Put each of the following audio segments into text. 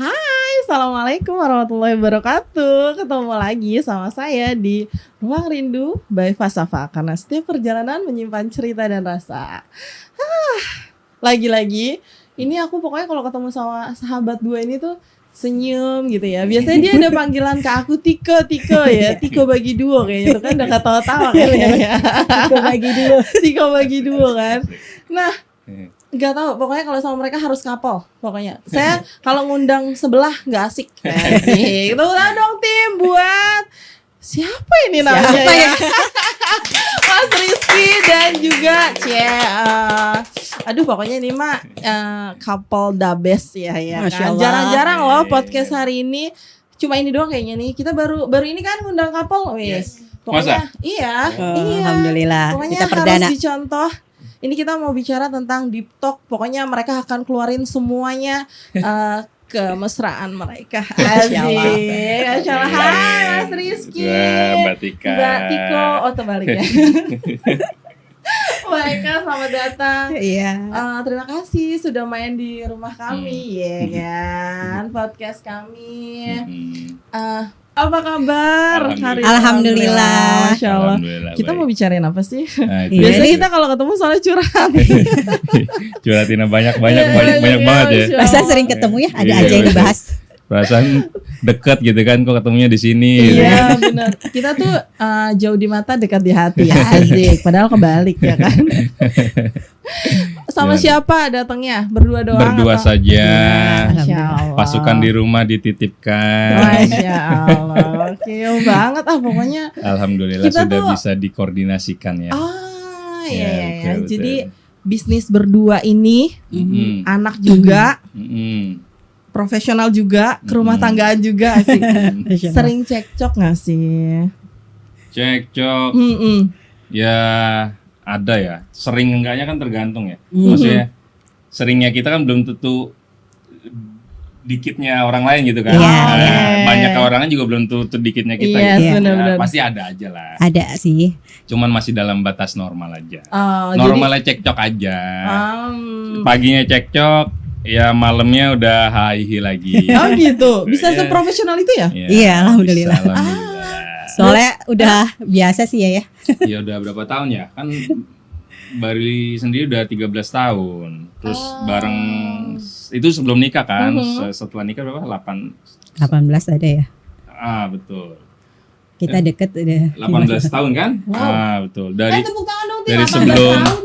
Hai, Assalamualaikum warahmatullahi wabarakatuh. Ketemu lagi sama saya di Ruang Rindu by Fasafa. Karena setiap perjalanan menyimpan cerita dan rasa. Lagi-lagi, ini aku pokoknya kalau ketemu sama sahabat dua ini tuh senyum gitu ya. Biasanya dia ada panggilan ke aku Tiko ya. Tiko bagi duo kayaknya itu kan udah ketawa-tawa kayaknya ya. Tiko bagi duo kan. Nah, nggak tahu, pokoknya kalau sama mereka harus couple. Pokoknya saya kalau ngundang sebelah nggak asik. Asik. Itu udah dong tim buat siapa ini namanya ya? Mas Rizky dan juga aduh pokoknya ini mah couple the best ya kan. Jarang-jarang loh podcast hari ini. Cuma ini doang kayaknya nih. Kita baru ini kan ngundang couple. Wes. Pokoknya iya. Alhamdulillah. Pokoknya kita perdana. harus dicontoh. Ini kita mau bicara tentang deep talk. Pokoknya mereka akan keluarin semuanya kemesraan mereka. Asik. Masyaallah. Hai Mas Rizky. Mbak Tika. Mbak Tiko. Oh terbalik ya. Mereka selamat datang. Iya. Terima kasih sudah main di rumah kami, ya kan? Podcast kami. Apa kabar hari ini? Alhamdulillah. Masya Allah. Alhamdulillah, Kita baik. mau bicarain apa sih? Nah, itu Biasanya dia. kita kalau ketemu soalnya curhat. Curhatin banyak Iya, banget ya. Masya Masa Allah. sering ketemu ya, ada Iya, aja yang betul. dibahas. Perasaan deket gitu kan, kok ketemunya di sini. gitu. Iya benar. Kita tuh jauh di mata dekat di hati. Asik. Padahal kebalik ya kan. Sama Gimana? siapa datangnya? Berdua doang? Berdua atau? saja. Masya Allah. Pasukan di rumah dititipkan. Masya Allah. Oke banget pokoknya. Alhamdulillah Kita sudah tuh- bisa dikoordinasikan ya. Iya. betul, Jadi betul. bisnis berdua ini, Mm-mm. anak juga, Mm-mm. profesional juga, ke rumah tanggaan juga sih. Sering cekcok nggak sih? Cekcok. Ya ada ya. Sering enggaknya kan tergantung ya. Maksudnya seringnya kita kan belum tentu dikitnya orang lain gitu kan. Iya, Nah, iya. banyak orang juga belum tentu dikitnya kita. Iya, gitu. benar-benar. Pasti ada aja lah. Ada sih. Cuman masih dalam batas normal aja. Oh, Normalnya cekcok aja. jadi, Paginya cekcok, ya malamnya udah hi lagi. oh gitu. Bisa Iya. seprofesional itu ya? Ya, Iya, alhamdulillah. bisa, alhamdulillah. Soalnya udah biasa sih ya. Ya udah berapa tahun ya? Kan Barili sendiri udah 13 tahun. Terus bareng itu sebelum nikah kan. Setelah nikah berapa? 18 ada ya. Betul. Kita deket udah 18 tahun kan? Wow. Betul. Dari Tepuk tangan dong, Tim. dari 18 sebelum tahun.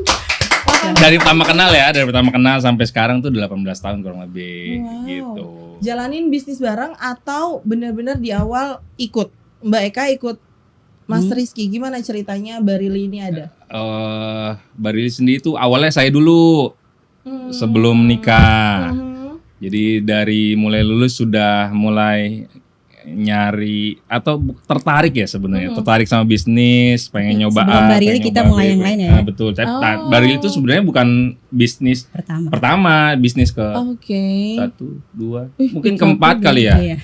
dari pertama kenal sampai sekarang tuh udah 18 tahun kurang lebih Wow. gitu. Jalanin bisnis bareng atau benar-benar di awal ikut? Mbak Eka ikut Mas Rizky. Gimana ceritanya Barili ini ada? Barili sendiri tuh awalnya saya dulu sebelum nikah. Jadi dari mulai lulus sudah mulai nyari atau tertarik ya sebenarnya, tertarik sama bisnis, pengen nyoba Sebelum A, Barili pengen kita nyoba mulai B. yang lain ya? Betul. Barili itu sebenarnya bukan bisnis pertama, bisnis ke Oke. 1, 2, Ih, mungkin itu keempat aku kali ya. Iya.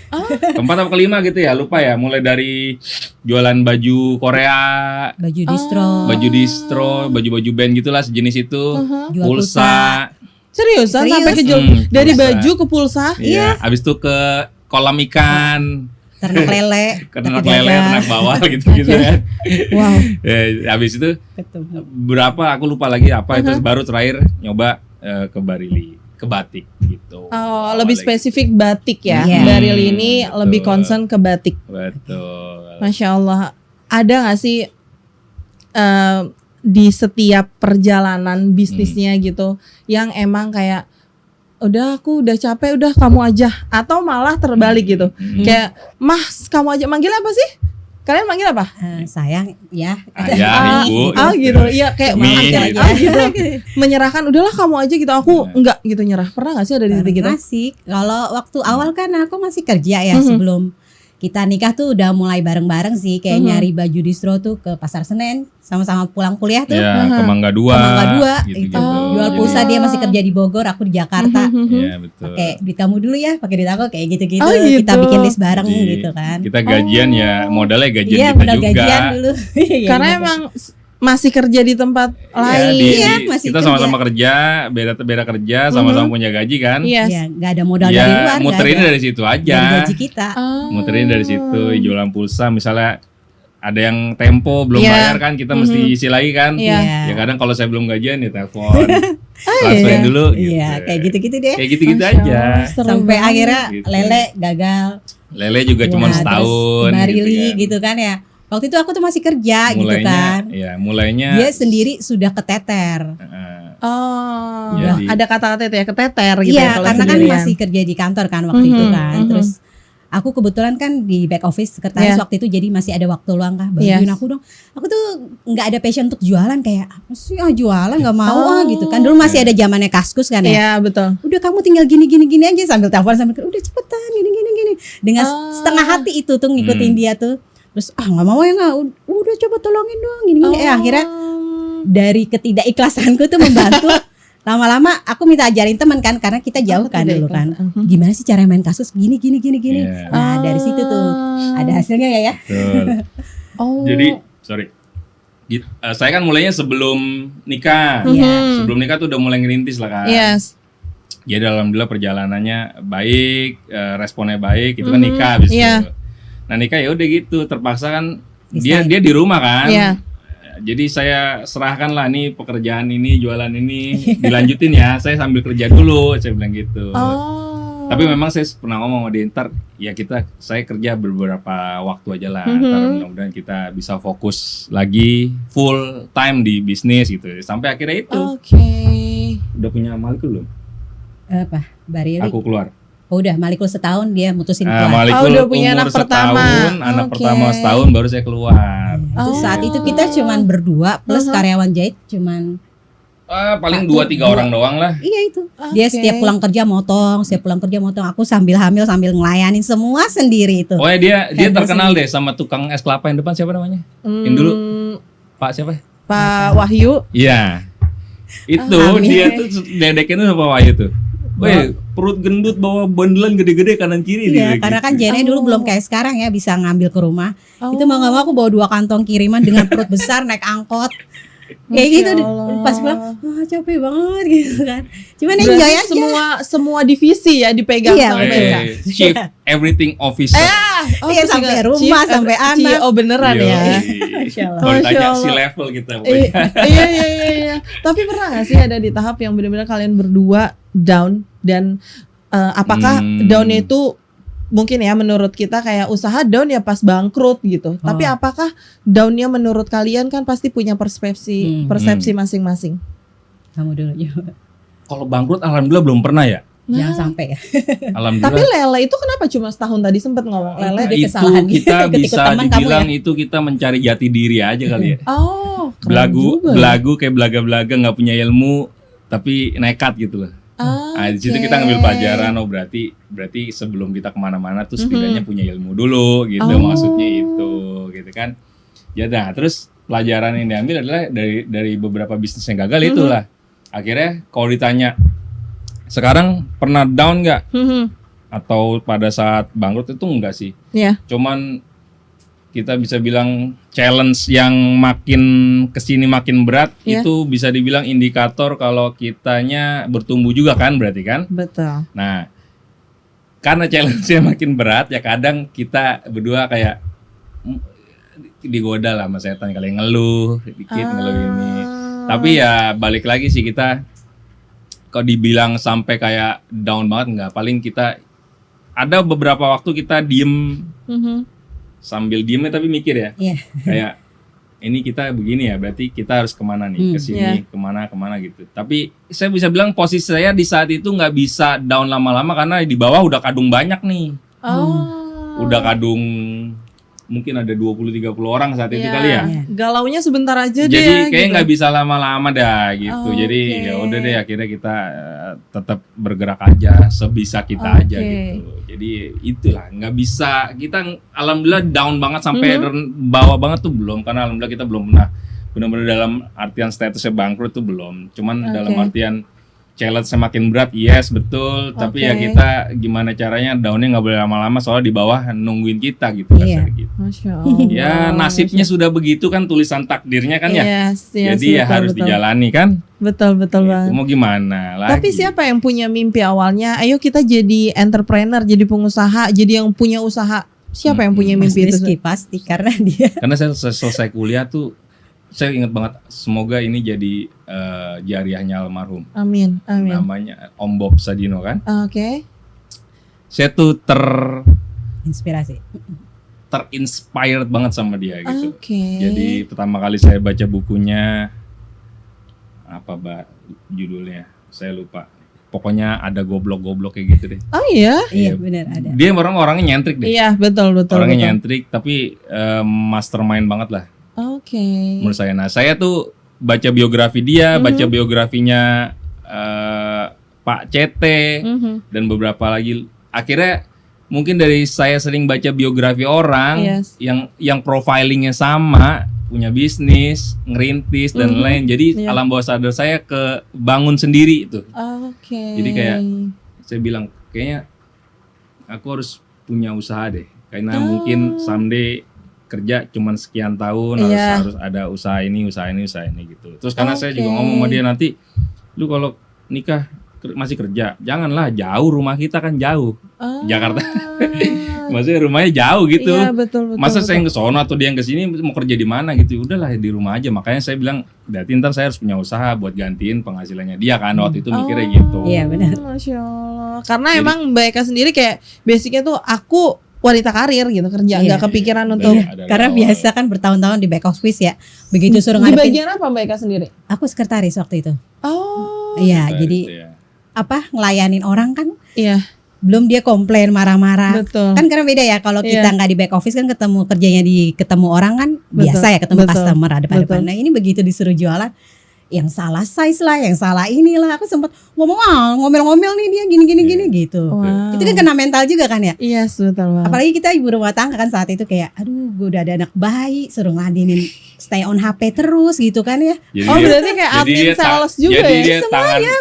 Keempat atau kelima gitu ya, lupa ya. Mulai dari jualan baju Korea, Baju distro. baju distro, baju-baju band gitulah sejenis itu, Jual pulsa. Seriusan Serius? sampai ke dari Pulsa. baju ke pulsa? Iya. Abis itu ke kolam ikan, Ternak lele. ternak jaga. lele, ternak bawal gitu-gitu kan. Wow. Ya, abis itu Ketemu. berapa aku lupa lagi apa itu baru terakhir nyoba ke Barili, ke batik gitu. Oh, lebih spesifik batik ya. Iya. Barili ini Betul. lebih concern ke batik. Betul. Masya Allah. Ada nggak sih di setiap perjalanan bisnisnya gitu yang emang kayak udah aku udah capek udah kamu aja atau malah terbalik gitu kayak Mas kamu aja manggil apa sih? Kalian manggil apa? Sayang ya. Ayah, ibu. Gitu. Iya kayak Mi, manggil gitu. aja gitu. Menyerahkan udahlah kamu aja gitu. Aku enggak gitu nyerah. Pernah enggak sih ada di titik gitu? Masih. Kalau waktu awal kan aku masih kerja ya sebelum kita nikah tuh udah mulai bareng-bareng sih kayak nyari baju distro tuh ke Pasar Senen sama-sama pulang kuliah tuh. Ya, ke Mangga 2. Ke Mangga 2 gitu-gitu. jual pulsa, dia masih kerja di Bogor, aku di Jakarta. Iya, betul. Pakai duit kamu dulu ya, pakai duit aku kayak gitu-gitu. Oh, gitu. Kita bikin list bareng Jadi, gitu kan. Kita gajian ya modalnya gajian Iya, kita udah juga. gajian dulu. Iya, Karena iya. emang masih kerja di tempat lain. Iya, masih kita kerja. sama-sama kerja, beda kerja, sama-sama punya gaji kan. Yes. Ya, nggak ada modal Ya, dari luar, nggak muterin ada dari situ aja. dari gaji kita. Muterin dari situ, jualan pulsa misalnya ada yang tempo belum Iya. bayar kan, kita mesti isi lagi kan. Iya. Ya kadang kalau saya belum gajian ya telepon, transferin dulu gitu. Iya, kayak gitu-gitu deh. Kayak gitu-gitu Masya aja. Allah, seru Sampai banget. akhirnya Gitu. Lele gagal. Lele juga cuma Wah, setahun. terus Barili kan. gitu kan ya. Waktu itu aku tuh masih kerja gitu Mulainya, kan. ya mulainya. Dia sendiri sudah keteter. Oh, Jadi- ada kata-kata itu ya, keteter gitu ya Iya, kalau karena kan sendirian. masih kerja di kantor kan waktu itu Mhm, kan. mhm. Terus aku kebetulan kan di back office sekretaris Iya. waktu itu, jadi masih ada waktu luang kah. Bantuin Yes. aku dong. Aku tuh nggak ada passion untuk jualan, kayak apa sih jualan nggak mau Oh. gitu kan. Dulu masih ada zamannya Kaskus kan ya. Iya, betul. Udah kamu tinggal gini aja sambil telepon sambil udah cepetan gini dengan Oh. setengah hati itu tuh ngikutin dia tuh. Terus nggak mau ya nggak, udah coba tolongin dong gini. Akhirnya dari ketidakikhlasanku tuh membantu. Lama-lama aku minta ajarin teman kan, karena kita jauh kan dulu kan. Ketidakikhlasan. Gimana sih cara main kasus gini. Iya. Nah dari situ tuh ada hasilnya ya. Betul. Oh. Jadi, sorry. Saya kan mulainya sebelum nikah. Iya. Sebelum nikah tuh udah mulai ngerintis lah kan. Yes. Jadi alhamdulillah perjalanannya baik, responnya baik, itu kan nikah habis Iya. itu. Nah nikah ya udah gitu, terpaksa kan Desain. dia di rumah kan. Iya. Jadi saya serahkan lah nih pekerjaan ini, jualan ini dilanjutin ya. Saya sambil kerja dulu, saya bilang gitu. Oh. Tapi memang saya pernah ngomong sama dia, ntar ya saya kerja beberapa waktu aja lah. Ntar mudah-mudahan kita bisa fokus lagi full time di bisnis gitu. Sampai akhirnya itu Oke. udah punya Malikul belum? Apa? Barili. Aku keluar. Oh udah Malikul setahun dia mutusin keluar. Malikul Oh, udah punya umur anak pertama. setahun, anak Oke. pertama setahun baru saya keluar. Itu Oh. saat itu kita cuman berdua plus karyawan jahit cuman Paling 2-3 orang doang lah. iya itu. Dia Oke. setiap pulang kerja motong, Aku sambil hamil sambil ngelayanin semua sendiri itu. Oh ya dia Handle terkenal deh sama tukang es kelapa yang depan, siapa namanya? Yang dulu Pak siapa? Pak Wahyu. Iya. Itu Hamil. dia tuh dedekin tuh sama Wahyu tuh. Weh, perut gendut bawa bandelan gede-gede kanan kiri Iya, dia karena gitu. kan Jene dulu belum kayak sekarang ya bisa ngambil ke rumah. Itu mau nggak mau aku bawa 2 kantong kiriman dengan perut besar naik angkot. Kayak Masya gitu Allah. pas pulang, wah capek banget gitu kan. Cuman Berarti enjoy aja. semua divisi ya dipegang Iya, sama betul. mereka. Chief everything officer. Oh, Iya, terus sampai juga rumah, sampai anak. CEO beneran Yoi. ya. Masya Allah. Kalau ditanya Masya si Allah. level kita I- pokoknya. iya. Tapi pernah gak sih ada di tahap yang benar-benar kalian berdua down dan apakah downnya itu mungkin ya menurut kita kayak usaha down ya pas bangkrut gitu. Tapi apakah downnya menurut kalian kan pasti punya persepsi masing-masing. Kamu dulu juga. Kalau bangkrut alhamdulillah belum pernah ya. Jangan sampai ya. Tapi Alhamdulillah. Lele itu kenapa cuma setahun tadi sempat ngomong Lele? Dia Itu kesalahan kita ketika bisa teman kamu dibilang ya? itu kita mencari jati diri aja kali ya. Oh, keren juga. Belagu kayak belaga-belaga nggak punya ilmu tapi nekat gitu loh. Nah, di situ kita ngambil pelajaran, oh berarti sebelum kita kemana-mana tuh setidaknya punya ilmu dulu gitu, maksudnya itu gitu kan. Ya nah, terus pelajaran yang diambil adalah dari beberapa bisnis yang gagal itulah. Akhirnya kalau ditanya sekarang pernah down nggak atau pada saat bangkrut itu enggak sih. Iya. Cuman kita bisa bilang challenge yang makin kesini makin berat itu bisa dibilang indikator kalau kitanya bertumbuh juga kan berarti kan. Betul. Nah karena challenge-nya makin berat ya kadang kita berdua kayak digoda lah sama setan kali ngeluh dikit ngeluh ini. Tapi ya balik lagi sih kita kalau dibilang sampai kayak down banget enggak, paling kita ada beberapa waktu kita diem sambil diemnya tapi mikir ya. Iya. Kayak ini kita begini ya, berarti kita harus kemana nih, ke sini, kemana gitu. Tapi saya bisa bilang posisi saya di saat itu nggak bisa down lama-lama karena di bawah udah kadung banyak nih. Udah kadung mungkin ada 20-30 orang saat itu kali ya. Galaunya sebentar aja deh. Jadi kayak gitu. nggak bisa lama-lama dah gitu. Jadi ya udah deh akhirnya kita tetap bergerak aja sebisa kita aja gitu. Jadi itulah nggak bisa kita alhamdulillah down banget sampai bawah banget tuh belum, karena alhamdulillah kita belum pernah benar-benar dalam artian statusnya bangkrut tuh belum. Cuman dalam artian challenge makin berat, yes betul. Tapi ya Oke. kita gimana caranya daunnya nggak boleh lama-lama soalnya di bawah nungguin kita gitu. Iya. kasar gitu. Masya Allah. Ya nasibnya sudah begitu kan, tulisan takdirnya kan ya. Yes, yes, Jadi ya betul, harus betul. dijalani kan. Betul Gitu. banget. Mau gimana lagi? Tapi siapa yang punya mimpi awalnya? Ayo kita jadi entrepreneur, jadi pengusaha, jadi yang punya usaha. Siapa yang punya Mas mimpi Rizky itu? pasti karena dia Karena saya selesai kuliah tuh, saya ingat banget. Semoga ini jadi jariahnya almarhum. Amin, amin. Namanya Om Bob Sadino kan. Oke. Saya tuh inspirasi. terinspired banget sama dia gitu. Oke. Jadi pertama kali saya baca bukunya apa judulnya? Saya lupa. Pokoknya ada goblok-goblok kayak gitu deh. Oh iya? Iya benar ada. Dia orangnya nyentrik deh. Iya, betul. Orangnya nyentrik tapi mastermind banget lah Oke. menurut saya. Nah, saya tuh baca biografi dia, baca biografinya Pak CT dan beberapa lagi. Akhirnya mungkin dari saya sering baca biografi orang Yes. yang profilingnya sama, punya bisnis, ngerintis dan lain. Jadi Iya. alam bawah sadar saya kebangun sendiri itu. Oke. Jadi kayak saya bilang kayaknya aku harus punya usaha deh. Karena mungkin someday kerja cuman sekian tahun Iya. harus ada usaha ini gitu. Terus karena saya juga ngomong sama dia nanti, lu kalau nikah masih kerja, janganlah jauh, rumah kita kan jauh. Jakarta. Maksudnya rumahnya jauh gitu. Iya, betul. Masa saya yang ke sono atau dia yang ke sini mau kerja di mana gitu. Udahlah di rumah aja. Makanya saya bilang, berarti ntar saya harus punya usaha buat gantiin penghasilannya dia kan waktu itu mikirnya gitu. Iya benar. Masya Allah. Karena emang Mbak Eka sendiri kayak basicnya tuh aku wanita karir gitu, kerja Iya. nggak kepikiran untuk Dari Karena awal. biasa kan bertahun-tahun di back office ya. Begitu suruh di ngadepin. bagian apa Mbak Eka sendiri? Aku sekretaris waktu itu. Oh, Iya, Gitu jadi ya. apa ngelayanin orang kan iya, belum dia komplain marah-marah. betul. Kan karena beda ya kalau kita Iya. nggak di back office kan ketemu kerjanya ketemu orang kan Betul, biasa ya ketemu betul, customer depan-depan. betul. Nah ini begitu disuruh jualan yang salah size lah, yang salah inilah. Aku sempat ngomong ngomel-ngomel nih dia gini gitu. Wow. Itu kan kena mental juga kan ya. Iya, betul banget. Apalagi kita ibu rumah tangga kan saat itu kayak aduh gue udah ada anak bayi suruh ngeladenin stay on HP terus gitu kan ya. Jadi Oh, dia- berarti kayak jadi admin dia sales juga jadi ya? dia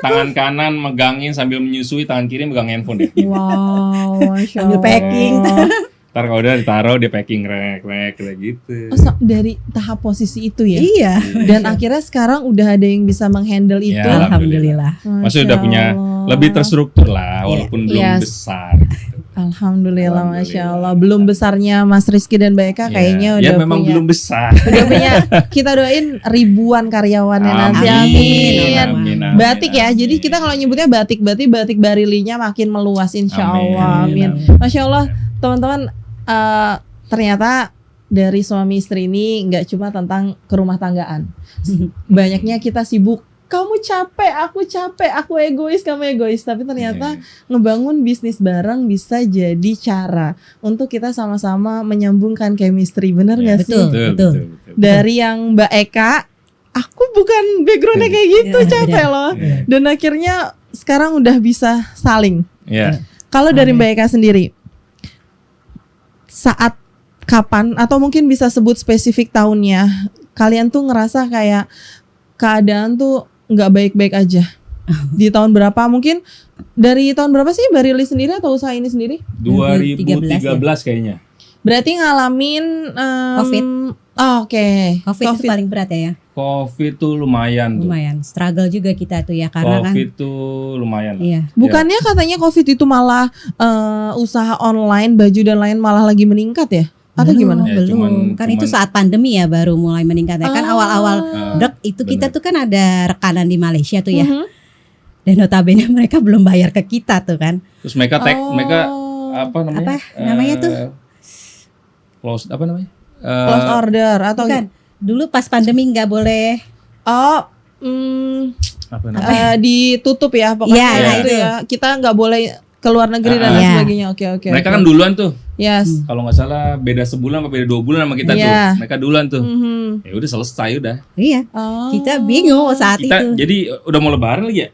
tangan kanan megangin sambil menyusui, tangan kiri megang handphone deh. Wow, Masya Sambil Allah. packing. Ntar kalau udah ditaruh dia packing rek kayak gitu. Oh, dari tahap posisi itu ya? Iya. Dan akhirnya sekarang udah ada yang bisa menghandle itu. Ya, Alhamdulillah. Maksudnya udah punya lebih terstruktur lah, walaupun belum Yes. besar. Gitu. Alhamdulillah, Alhamdulillah. Masya Allah. Belum besarnya Mas Rizky dan Mbak Eka kayaknya ya udah memang punya. belum besar. Udah punya, kita doain ribuan karyawannya nanti. Amin. Batik ya, jadi kita kalau nyebutnya batik, berarti batik barilinya makin meluas insya Amin. Allah. Amin. Amin. Masya Allah, teman-teman, ternyata dari suami istri ini nggak cuma tentang kerumah tanggaan. Banyaknya kita sibuk, kamu capek, aku egois, kamu egois. Tapi ternyata ngebangun bisnis bareng bisa jadi cara untuk kita sama-sama menyambungkan chemistry, bener nggak sih? Betul. Dari yang Mbak Eka, aku bukan backgroundnya kayak gitu, Iya, capek loh. Iya. Dan akhirnya sekarang udah bisa saling. Ya. Kalau dari Mbak Eka sendiri, saat kapan atau mungkin bisa sebut spesifik tahunnya, kalian tuh ngerasa kayak keadaan tuh nggak baik-baik aja? Di tahun berapa? Mungkin dari tahun berapa sih Mbak Rili sendiri atau usaha ini sendiri? 2013 kayaknya. Berarti ngalamin Covid. Oh, oke. COVID itu paling berat ya. Covid tuh lumayan tuh. Lumayan struggle juga kita tuh ya karena kan Covid tuh lumayan lah. iya. Bukannya katanya Covid itu malah usaha online, baju dan lain malah lagi meningkat ya? Atau gimana? Ya, Belum. Kan itu saat pandemi ya baru mulai meningkat ya. Kan awal-awal Dek itu kita tuh kan ada rekanan di Malaysia tuh ya. Mhm. Dan notabene mereka belum bayar ke kita tuh kan. Terus mereka mereka apa namanya? Apa namanya tuh? Close apa namanya? Close order atau Bukan. Dulu pas pandemi nggak boleh. oh Apa namanya? ditutup ya pokoknya Iya, nah itu ya. Kita nggak boleh keluar negeri dan lain Iya. sebagainya. Oke. Mereka kan duluan tuh. Yes. Kalau nggak salah beda sebulan apa beda 2 bulan sama kita Iya. tuh. Mereka duluan tuh. Mhm. Ya udah selesai udah. Iya. Oh. Kita bingung saat Kita itu. jadi udah mau lebaran lagi ya?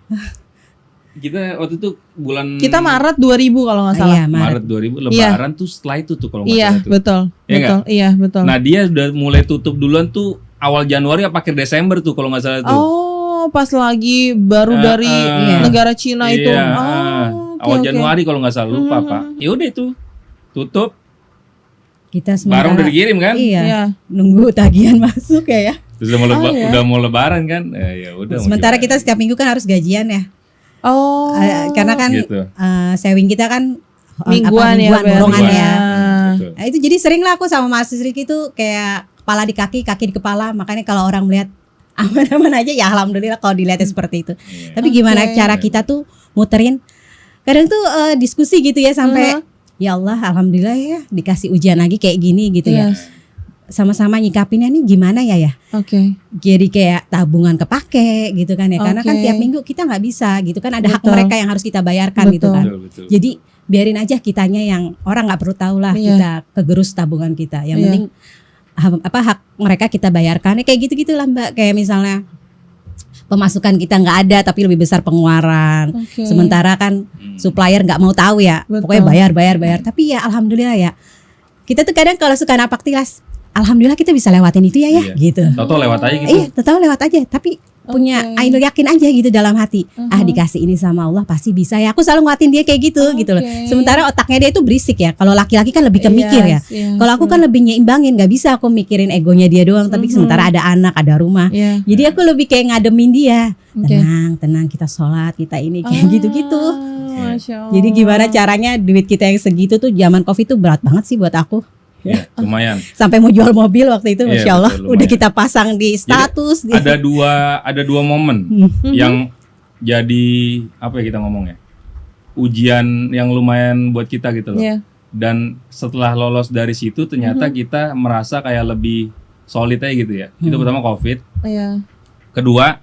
Kita waktu itu bulan Kita Maret 2000 kalau nggak salah. Iya, Maret 2000 lebaran tuh setelah itu tuh kalau nggak Iya, salah tuh. betul. Iya Betul. Iya, betul. Nah dia udah mulai tutup duluan tuh awal Januari apa akhir Desember tuh kalau nggak salah tuh. Oh, Oh, pas lagi baru dari negara Cina itu. Iya, Oh, awal oke. Januari kalau nggak salah lupa Pak. Ya udah itu tutup, Kita barang sementara udah dikirim kan? iya, Iya. nunggu tagihan masuk ya. Terus udah mau, iya. udah mau lebaran kan? Ya udah. mau Sementara gimana? kita setiap minggu kan harus gajian ya. Oh. Karena kan Gitu. saving kita kan Mingguan ya, dorongan Ber. ya. Betul. Nah, itu jadi sering lah aku sama Mas Riki itu kayak kepala di kaki, kaki di kepala. Makanya kalau orang melihat aman-aman aja ya alhamdulillah kalau dilihatnya seperti itu. Iya. Tapi gimana Oke. cara kita tuh muterin? Kadang tuh diskusi gitu ya sampai ya Allah alhamdulillah ya dikasih ujian lagi kayak gini gitu ya. Yes. Sama-sama nyikapinnya nih gimana ya ya. Oke. Jadi kayak tabungan kepake gitu kan ya. Karena kan Oke. tiap minggu kita nggak bisa gitu kan ada hak Betul. mereka yang harus kita bayarkan gitu Betul. kan. Betul. Jadi biarin aja kitanya yang orang nggak perlu tahu lah Iya. kita kegerus tabungan kita. Yang Iya. penting hak mereka kita bayarkan. Kayak gitu-gitu lah Mbak. Kayak misalnya pemasukan kita nggak ada tapi lebih besar pengeluaran. Oke. Sementara kan supplier nggak mau tahu ya. Betul. Pokoknya bayar. Tapi ya alhamdulillah ya. Kita tuh kadang kalau suka napak tilas, alhamdulillah kita bisa lewatin itu ya Iya. gitu. Tahu-tahu lewat aja gitu. Iya, tahu lewat aja. Tapi punya Oke. Ainul yakin aja gitu dalam hati. Dikasih ini sama Allah pasti bisa ya. Aku selalu nguatin dia kayak gitu gitu loh. Oke. Sementara otaknya dia itu berisik ya. Kalau laki-laki kan lebih ke mikir ya. Yes, Kalau aku kan lebih nyeimbangin, nggak bisa aku mikirin egonya dia doang. Tapi sementara ada anak, ada rumah. Iya. Jadi aku lebih kayak ngademin dia. Oke. Tenang kita sholat, kita ini kayak gitu-gitu. Masya Allah. Jadi gimana caranya duit kita yang segitu tuh zaman Covid tuh berat banget sih buat aku. Iya, lumayan. Sampai mau jual mobil waktu itu, Iya, masya Allah, betul, lumayan. udah kita pasang di status. Ada dua momen yang jadi apa ya kita ngomong ya, ujian yang lumayan buat kita gitu loh. Iya. Dan setelah lolos dari situ ternyata kita merasa kayak lebih solid aja gitu ya. Itu pertama COVID. Iya. Kedua,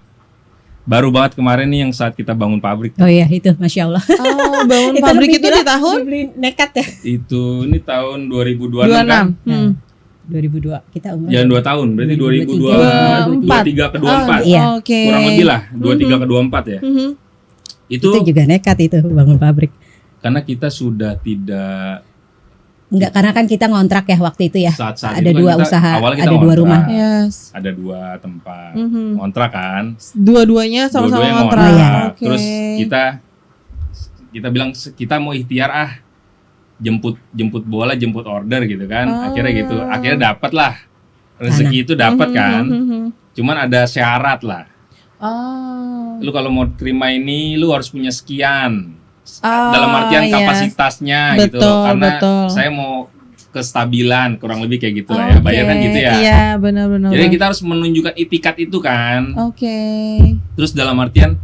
baru banget kemarin nih yang saat kita bangun pabrik. Oh iya itu, masya Allah. Oh, bangun pabrik lebih itu di bilang tahun dibeli nekat ya. Itu ini tahun 2026 kan? 26. 2002 kita umur. Jangan 2 tahun, berarti 24. 2023 ke 24. Iya. Oke. Kurang lebih lah, 23 ke 24 ya. Mhm. Itu Itu juga nekat itu bangun pabrik. karena kita sudah tidak Enggak, karena kan kita ngontrak ya waktu itu ya. saat-saat Ada itu kan dua kita- usaha, awalnya kita ada dua ngontrak. rumah. Yes. Ada 2 tempat Mhm. ngontrak kan. Dua-duanya sama-sama Dua-duanya ngontrak. ngontrak. ngontrak. Oke. Terus kita bilang kita mau ikhtiar jemput bola, jemput order gitu kan. Akhirnya gitu. Akhirnya dapat lah. Rezeki itu dapat kan. Cuman ada syarat lah. Oh. Lu kalau mau terima ini lu harus punya sekian. Ah, Dalam artian yes. kapasitasnya gitu Betul, loh. Karena betul. saya mau kestabilan kurang lebih kayak gitu lah ya. Bayar kan Oke. gitu ya. Iya, benar-benar. Jadi kita harus menunjukkan itikat itu kan. Oke. Terus dalam artian,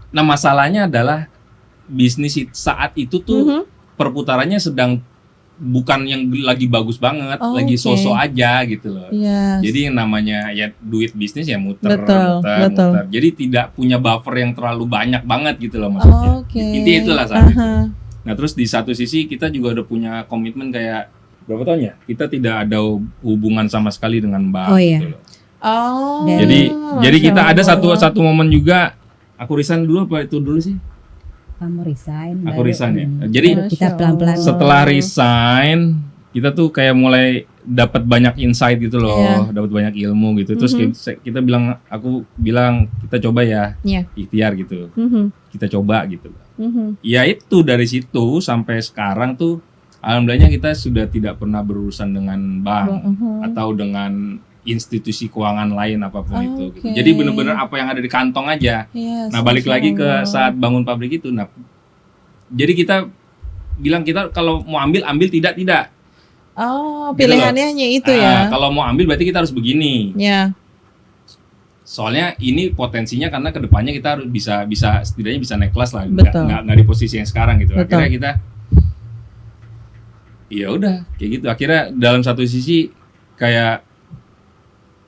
nah masalahnya adalah bisnis saat itu tuh perputarannya sedang bukan yang lagi bagus banget, Oh, lagi oke. sosok aja gitu loh. Yes. Jadi yang namanya ya duit bisnis ya muter, Betul, muter, betul. muter. Jadi tidak punya buffer yang terlalu banyak banget gitu loh maksudnya. Oke. Intinya itulah saat itu. Aha. Nah terus di satu sisi kita juga udah punya komitmen kayak berapa tahun ya? Kita tidak ada hubungan sama sekali dengan bank. Oh, iya. Gitu loh. Oh. Jadi Masya kita ada Allah. satu momen juga. Aku resign dulu apa itu dulu sih? Kamu resign. Aku baru, resign ya. hmm, Jadi baru kita pelan-pelan. setelah resign kita tuh kayak mulai dapat banyak insight gitu loh, Iya. dapat banyak ilmu gitu. Terus kita bilang, aku bilang kita coba ya Iya. ikhtiar gitu, Mhm. kita coba gitu. Mhm. Ya itu dari situ sampai sekarang tuh, alhamdulillahnya kita sudah tidak pernah berurusan dengan bank atau dengan institusi keuangan lain apapun itu. Gitu. Oke. Jadi benar-benar apa yang ada di kantong aja. Yes, Nah balik Masya lagi ke Allah. saat bangun pabrik itu. Nah, jadi kita bilang kita kalau mau ambil tidak. Oh, Gitu pilihannya hanya itu Ah, ya. kalau mau ambil berarti kita harus begini. Ya. Soalnya ini potensinya karena kedepannya kita harus bisa setidaknya bisa naik kelas lah. Betul. Nggak di posisi yang sekarang gitu. Betul. Akhirnya kita ya udah kayak gitu. Akhirnya dalam satu sisi kayak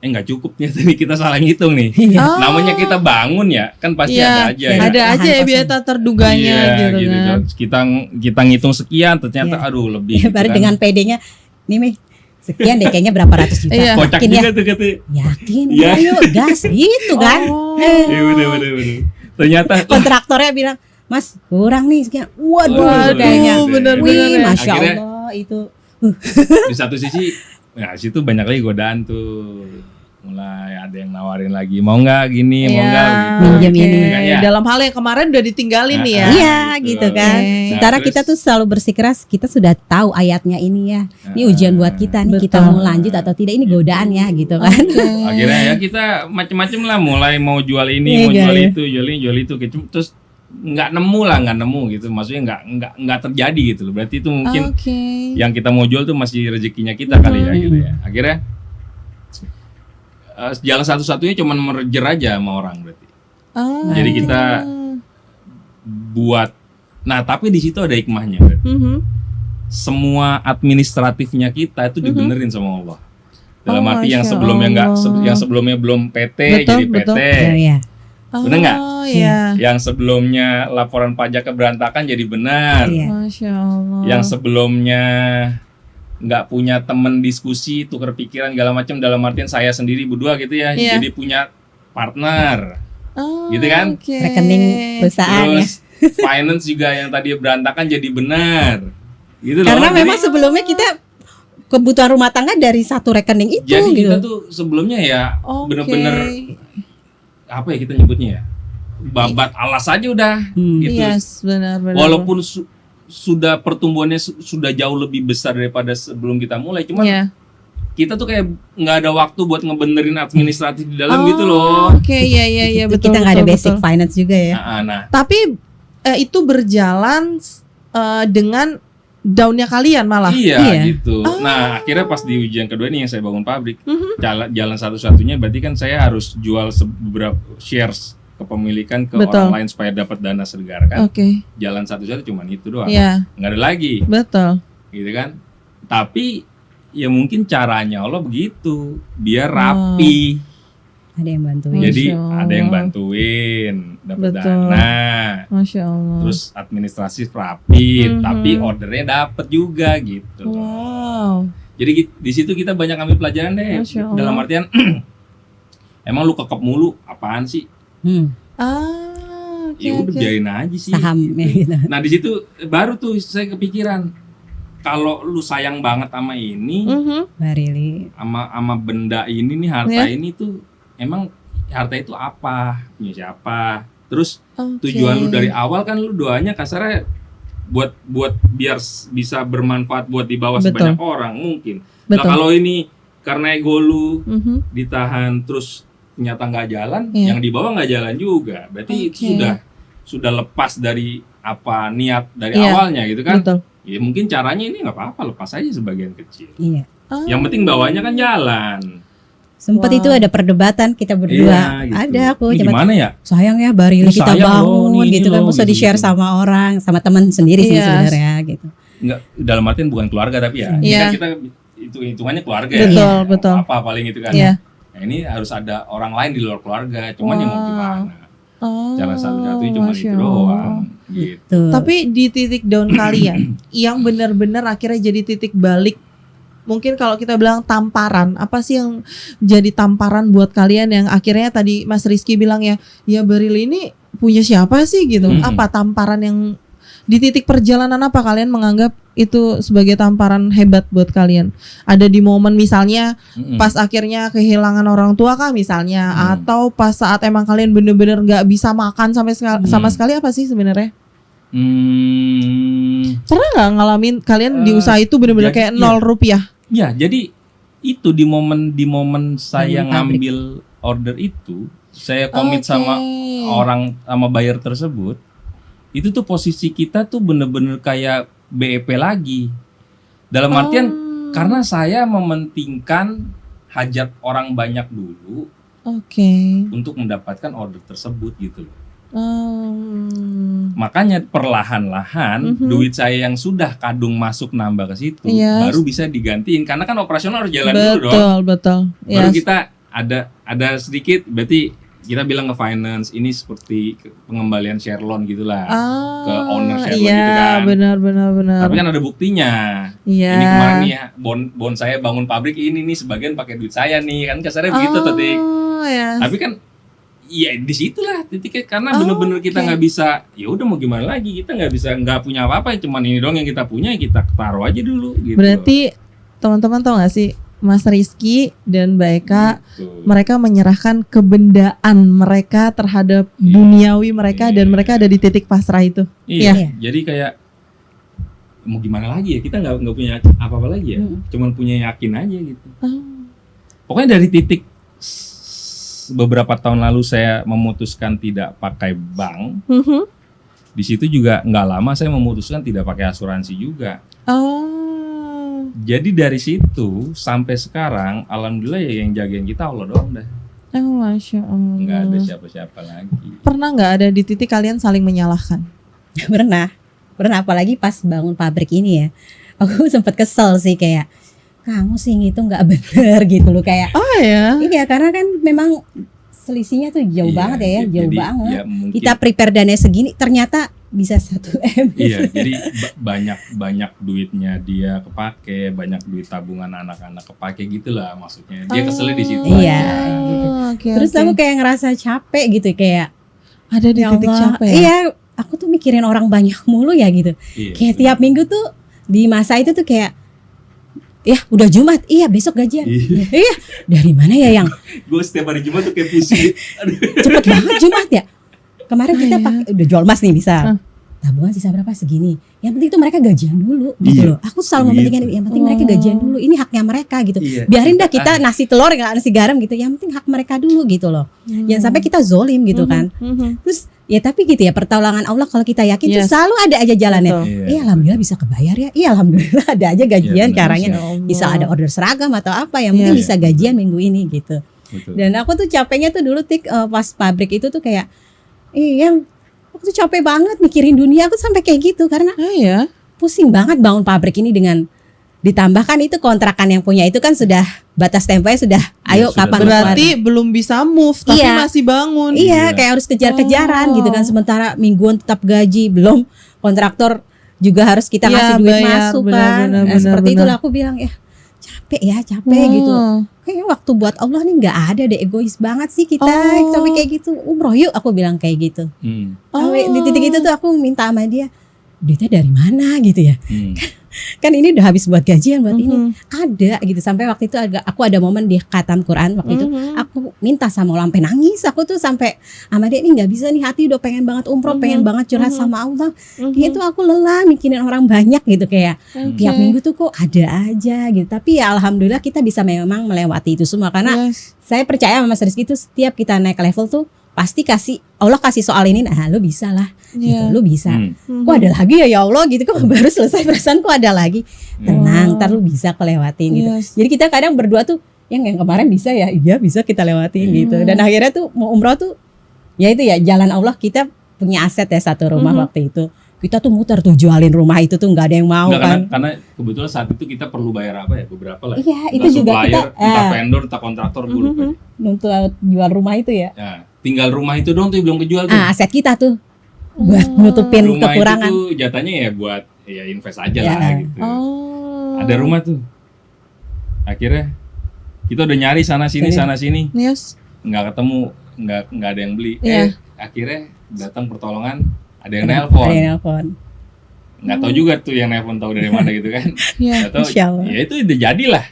nggak cukup nih tadi kita salah ngitung nih. Oh. Namanya kita bangun ya kan pasti Iya, ada aja ya. ada aja ya Lahan biar tak terduganya Iya, gitu kan. Kita ngitung sekian ternyata Iya. aduh lebih. Baru gitu kan. dengan PD-nya, nih Mi, sekian deh kayaknya berapa ratus juta. Iya. Kocak Yakin ya? juga tuh katanya. Yakin, Iya. ayo gas gitu kan. Oh. Iya bener. Ternyata Kontraktornya bilang, Mas kurang nih sekian. Waduh, Waduh, kayaknya. bener-bener Wih, ya. Masya Akhirnya- Allah itu. di satu sisi, nah situ banyak lagi godaan tuh. mulai ada yang nawarin lagi, mau nggak gini, mau Iya, nggak gitu. Minjem oke. ini. Kan ya? Dalam hal yang kemarin udah ditinggalin nih ya. Iya gitu kan. Oke. Sementara Nah, kita terus- tuh selalu bersikeras, kita sudah tahu ayatnya ini ya. Ini Ah. ujian buat kita nih, kita Betul. mau lanjut atau tidak, ini godaan ya gitu kan. Oke. Akhirnya ya kita macem-macem lah, mulai mau jual ini, Iya, mau jual iya. itu, jual itu, terus nggak nemu gitu, maksudnya nggak terjadi gitu loh. Berarti itu mungkin Oke. yang kita mau jual tuh masih rezekinya kita kali ya gitu ya. Akhirnya jalan satu-satunya cuman merger aja sama orang berarti. Ah, Jadi kita buat, nah tapi di situ ada hikmahnya. Berarti. Mhm. Semua administratifnya kita itu dibenerin sama Allah. Dalam Oh, arti yang Masya sebelumnya nggak, Allah. yang sebelumnya belum PT Betul, jadi betul. PT. Oh, iya. Bener nggak? Oh iya. Yang sebelumnya laporan pajaknya berantakan jadi benar. Iya. Masya Allah. Yang sebelumnya nggak punya temen diskusi, tukar pikiran segala macam, dalam artian saya sendiri berdua gitu ya, Iya. jadi punya partner. Oh, gitu kan? oke. Rekening perusahaan ya. Terus finance juga yang tadi berantakan jadi benar. Gitu loh. Karena Jadi- memang sebelumnya kita kebutuhan rumah tangga dari satu rekening itu jadi gitu. kita tuh sebelumnya ya Oke. bener-bener apa ya kita nyebutnya ya, babat alas aja udah gitu. Yes, benar-benar. Walaupun sudah pertumbuhannya sudah jauh lebih besar daripada sebelum kita mulai, cuman Iya. kita tuh kayak nggak ada waktu buat ngebenerin administratif di dalam gitu Oh, loh. Oke, iya Itu betul. kita nggak ada betul, basic betul. finance juga ya. Nah, Tapi itu berjalan dengan daunnya kalian malah. iya Iya. gitu. Ah. Nah akhirnya pas di ujian kedua ini yang saya bangun pabrik, Mhm. jalan satu-satunya berarti kan saya harus jual beberapa shares kepemilikan ke Betul. orang lain supaya dapat dana segar kan. Oke. Jalan satu-satu cuman itu doang. Iya, Nggak ada lagi, betul. gitu kan. Tapi ya mungkin caranya Allah begitu, biar Oh. rapi. Ada yang bantuin. Jadi Masya Allah. ada yang bantuin, dapat Betul. dana. Masya Allah. Terus administrasi rapi, Mhm. tapi ordernya dapat juga gitu. Wow. Jadi di situ kita banyak ambil pelajaran deh. Masya Allah. Dalam artian emang lu kekep mulu apaan sih? Oke, Ya udah oke. biarin aja sih. Saham gitu. ya gitu. Nah di situ baru tuh saya kepikiran, kalau lu sayang banget sama ini, Mhm. Barili. sama benda ini nih, harta Ya. ini tuh emang harta itu apa, punya siapa? Terus Oke. tujuan lu dari awal kan lu doanya kasarnya buat biar bisa bermanfaat buat di bawah Betul. sebanyak orang mungkin. Nah Betul. kalau ini karena ego lu Mhm. ditahan terus ternyata nggak jalan, Iya. yang di bawah nggak jalan juga. Berarti itu Oke. sudah lepas dari apa niat dari Iya. awalnya gitu kan. Betul. Ya mungkin caranya ini nggak apa-apa, lepas aja sebagian kecil. Iya. Ah. Yang penting bawahnya kan jalan. Sempat Wow. itu ada perdebatan kita berdua. Iya, gitu. Ada aku Ini coba gimana ya? sayang ya Barili Ini kita sayang loh, bangun ini gitu kan, loh, masa gitu, di-share gitu. sama orang, sama teman sendiri sih Yes. sebenarnya gitu. Nggak, dalam artian bukan keluarga tapi ya. Ini Iya. kan kita itu hitungannya keluarga Betul, ya. betul. Apa paling itu kan. Iya. Nah, ini harus ada orang lain di luar keluarga. Cuman ya mau Wow. gimana? Oh, Cara satu-satunya cuma Masya itu Allah. doang. Gitu. Tuh. Tapi di titik down kalian yang benar-benar akhirnya jadi titik balik, mungkin kalau kita bilang tamparan, apa sih yang jadi tamparan buat kalian yang akhirnya tadi Mas Rizky bilang ya Barili ini punya siapa sih gitu? Mm-mm. Apa tamparan yang di titik perjalanan apa kalian menganggap itu sebagai tamparan hebat buat kalian? Ada di momen misalnya Mm-mm. pas akhirnya kehilangan orang tua kah misalnya, atau pas saat emang kalian bener-bener nggak bisa makan sama sekali apa sih sebenarnya? Pernah nggak ngalamin kalian di usaha itu bener-bener jadi- kayak 0 rupiah? Ya, jadi itu di momen saya Bangun pabrik. ngambil order itu, saya komit sama orang, sama buyer tersebut. Itu tuh posisi kita tuh bener-bener kayak BEP lagi. Dalam artian karena saya mementingkan hajat orang banyak dulu Oke. untuk mendapatkan order tersebut gitu loh. Hmm. Makanya perlahan-lahan Mhm. duit saya yang sudah kadung masuk nambah ke situ Yes. baru bisa digantiin, karena kan operasional harus jalan dulu dong. Betul, betul. Baru Yes. kita ada sedikit, berarti kita bilang ke finance ini seperti pengembalian share loan gitulah. ke owner share iya, gitu kan. benar. Tapi kan ada buktinya. Iya. Ini kemarin nih ya, bon saya bangun pabrik ini nih sebagian pakai duit saya nih, kan kasarnya begitu tadi. Yes. Tapi kan ya disitulah titiknya, karena Oh, bener-bener kita oke. nggak bisa, ya udah mau gimana lagi, kita nggak punya apa-apa, cuman ini doang yang kita punya, kita taruh aja dulu gitu. Berarti teman-teman tahu nggak sih Mas Rizky dan Mbak Eka, Betul. mereka menyerahkan kebendaan mereka terhadap duniawi mereka dan mereka ada di titik pasrah itu. Iya. Jadi kayak mau gimana lagi ya, kita nggak punya apa-apa lagi ya, cuman punya yakin aja gitu. Pokoknya dari titik beberapa tahun lalu saya memutuskan tidak pakai bank, di situ juga nggak lama saya memutuskan tidak pakai asuransi juga. Jadi dari situ sampai sekarang, alhamdulillah ya yang jagain kita Allah doang dah. Masya Allah. Nggak ada siapa-siapa lagi. Pernah nggak ada di titik kalian saling menyalahkan? Pernah apalagi pas bangun pabrik ini ya. Aku sempat kesel sih kayak kamu sih itu nggak bener gitu loh kayak. Oh ya. Iya karena kan memang selisihnya tuh jauh Iya, banget ya, jauh jadi, banget. ya mungkin- Kita prepare dana segini ternyata bisa 1 M. Iya, jadi banyak duitnya dia kepake, banyak duit tabungan anak-anak kepake gitulah maksudnya. Dia keselnya di situ. Iya. aja. Gitu. Oke, Terus oke. aku kayak ngerasa capek gitu kayak ada di ya titik Allah, capek. Ya? Iya, aku tuh mikirin orang banyak mulu ya gitu. Iya. Kayak tiap minggu tuh di masa itu tuh kayak ya udah Jumat, iya besok gajian. Iya, dari mana ya yang Gue setiap hari Jumat tuh kayak pusing. Aduh. cepet banget Jumat ya. Kemarin kita Iya. pakai udah jual emas nih misal. Tabungan sisa berapa segini. Yang penting itu mereka gajian dulu gitu Iya. loh. Aku selalu mementingkan yang penting mereka gajian dulu. Ini haknya mereka gitu. Iya. Biarin dah kita nasi telur nasi garam gitu. Yang penting hak mereka dulu gitu loh. Jangan sampai kita zolim gitu kan. Terus ya tapi gitu ya pertolongan Allah kalau kita yakin tuh Yes. selalu ada aja jalannya. Betul. Iya. Iya alhamdulillah bisa kebayar ya. Iya alhamdulillah ada aja gajian benar. caranya. Masya Allah. Bisa ada order seragam atau apa. Yang penting Iya. bisa gajian minggu ini gitu. Betul. Dan aku tuh capeknya tuh dulu pas pabrik itu tuh kayak yang aku tuh capek banget mikirin dunia aku sampai kayak gitu karena Ya. pusing banget bangun pabrik ini dengan ditambahkan itu kontrakan yang punya itu kan sudah batas temponya sudah ayo sudah kapan selesai. Berarti belum bisa move tapi Iya. masih bangun. iya Iya. kayak harus kejar-kejaran Oh. gitu kan sementara mingguan tetap gaji belum kontraktor juga harus kita Iya, ngasih duit bayar, masuk benar, kan benar, Nah, seperti benar. itulah aku bilang ya capek gitu kayaknya waktu buat Allah nih nggak ada deh egois banget sih kita Oh. sampai kayak gitu umroh yuk aku bilang kayak gitu sampai di titik itu tuh aku minta sama dia duitnya dari mana gitu ya kan ini udah habis buat gajian buat ini ada gitu sampai waktu itu aku ada momen di khatam Quran waktu itu aku minta sama Allah sampai nangis aku tuh sampai sama dia ini nggak bisa nih hati udah pengen banget umroh pengen banget curhat sama Allah dia tuh aku lelah mikirin orang banyak gitu kayak tiap minggu tuh kok ada aja gitu tapi ya alhamdulillah kita bisa memang melewati itu semua karena Yes. saya percaya sama Mas Rizky itu setiap kita naik level tuh pasti Allah kasih soal ini nah lu bisa lah Iya. gitu, lu bisa kok ada lagi ya Allah gitu kok baru selesai perasaan kok ada lagi tenang ntar lu bisa kelewatin gitu Yes. jadi kita kadang berdua tuh yang kemarin bisa ya iya bisa kita lewatin gitu dan akhirnya tuh mau umroh tuh ya itu ya jalan Allah kita punya aset ya satu rumah waktu itu kita tuh muter tuh jualin rumah itu tuh nggak ada yang mau Enggak, kan karena kebetulan saat itu kita perlu bayar apa ya beberapa lah. Iya, Entah itu juga supplier, kita, entah vendor, entah kontraktor gue lupa. untuk jual rumah itu ya Ya, tinggal rumah itu dong tuh belum kejual tuh. aset kita tuh buat nutupin Rumah kekurangan itu tuh jatahnya ya buat ya invest aja Ya. lah gitu. Oh. Ada rumah tuh. Akhirnya kita udah nyari sana sini Yes. nggak ketemu, nggak ada yang beli. Iya. Akhirnya datang pertolongan, ada yang nelpon. ada yang nelpon Nggak tahu juga tuh yang nelpon tahu dari mana gitu kan. Iya. Nggak tahu. Insya Allah. Ya itu udah jadilah.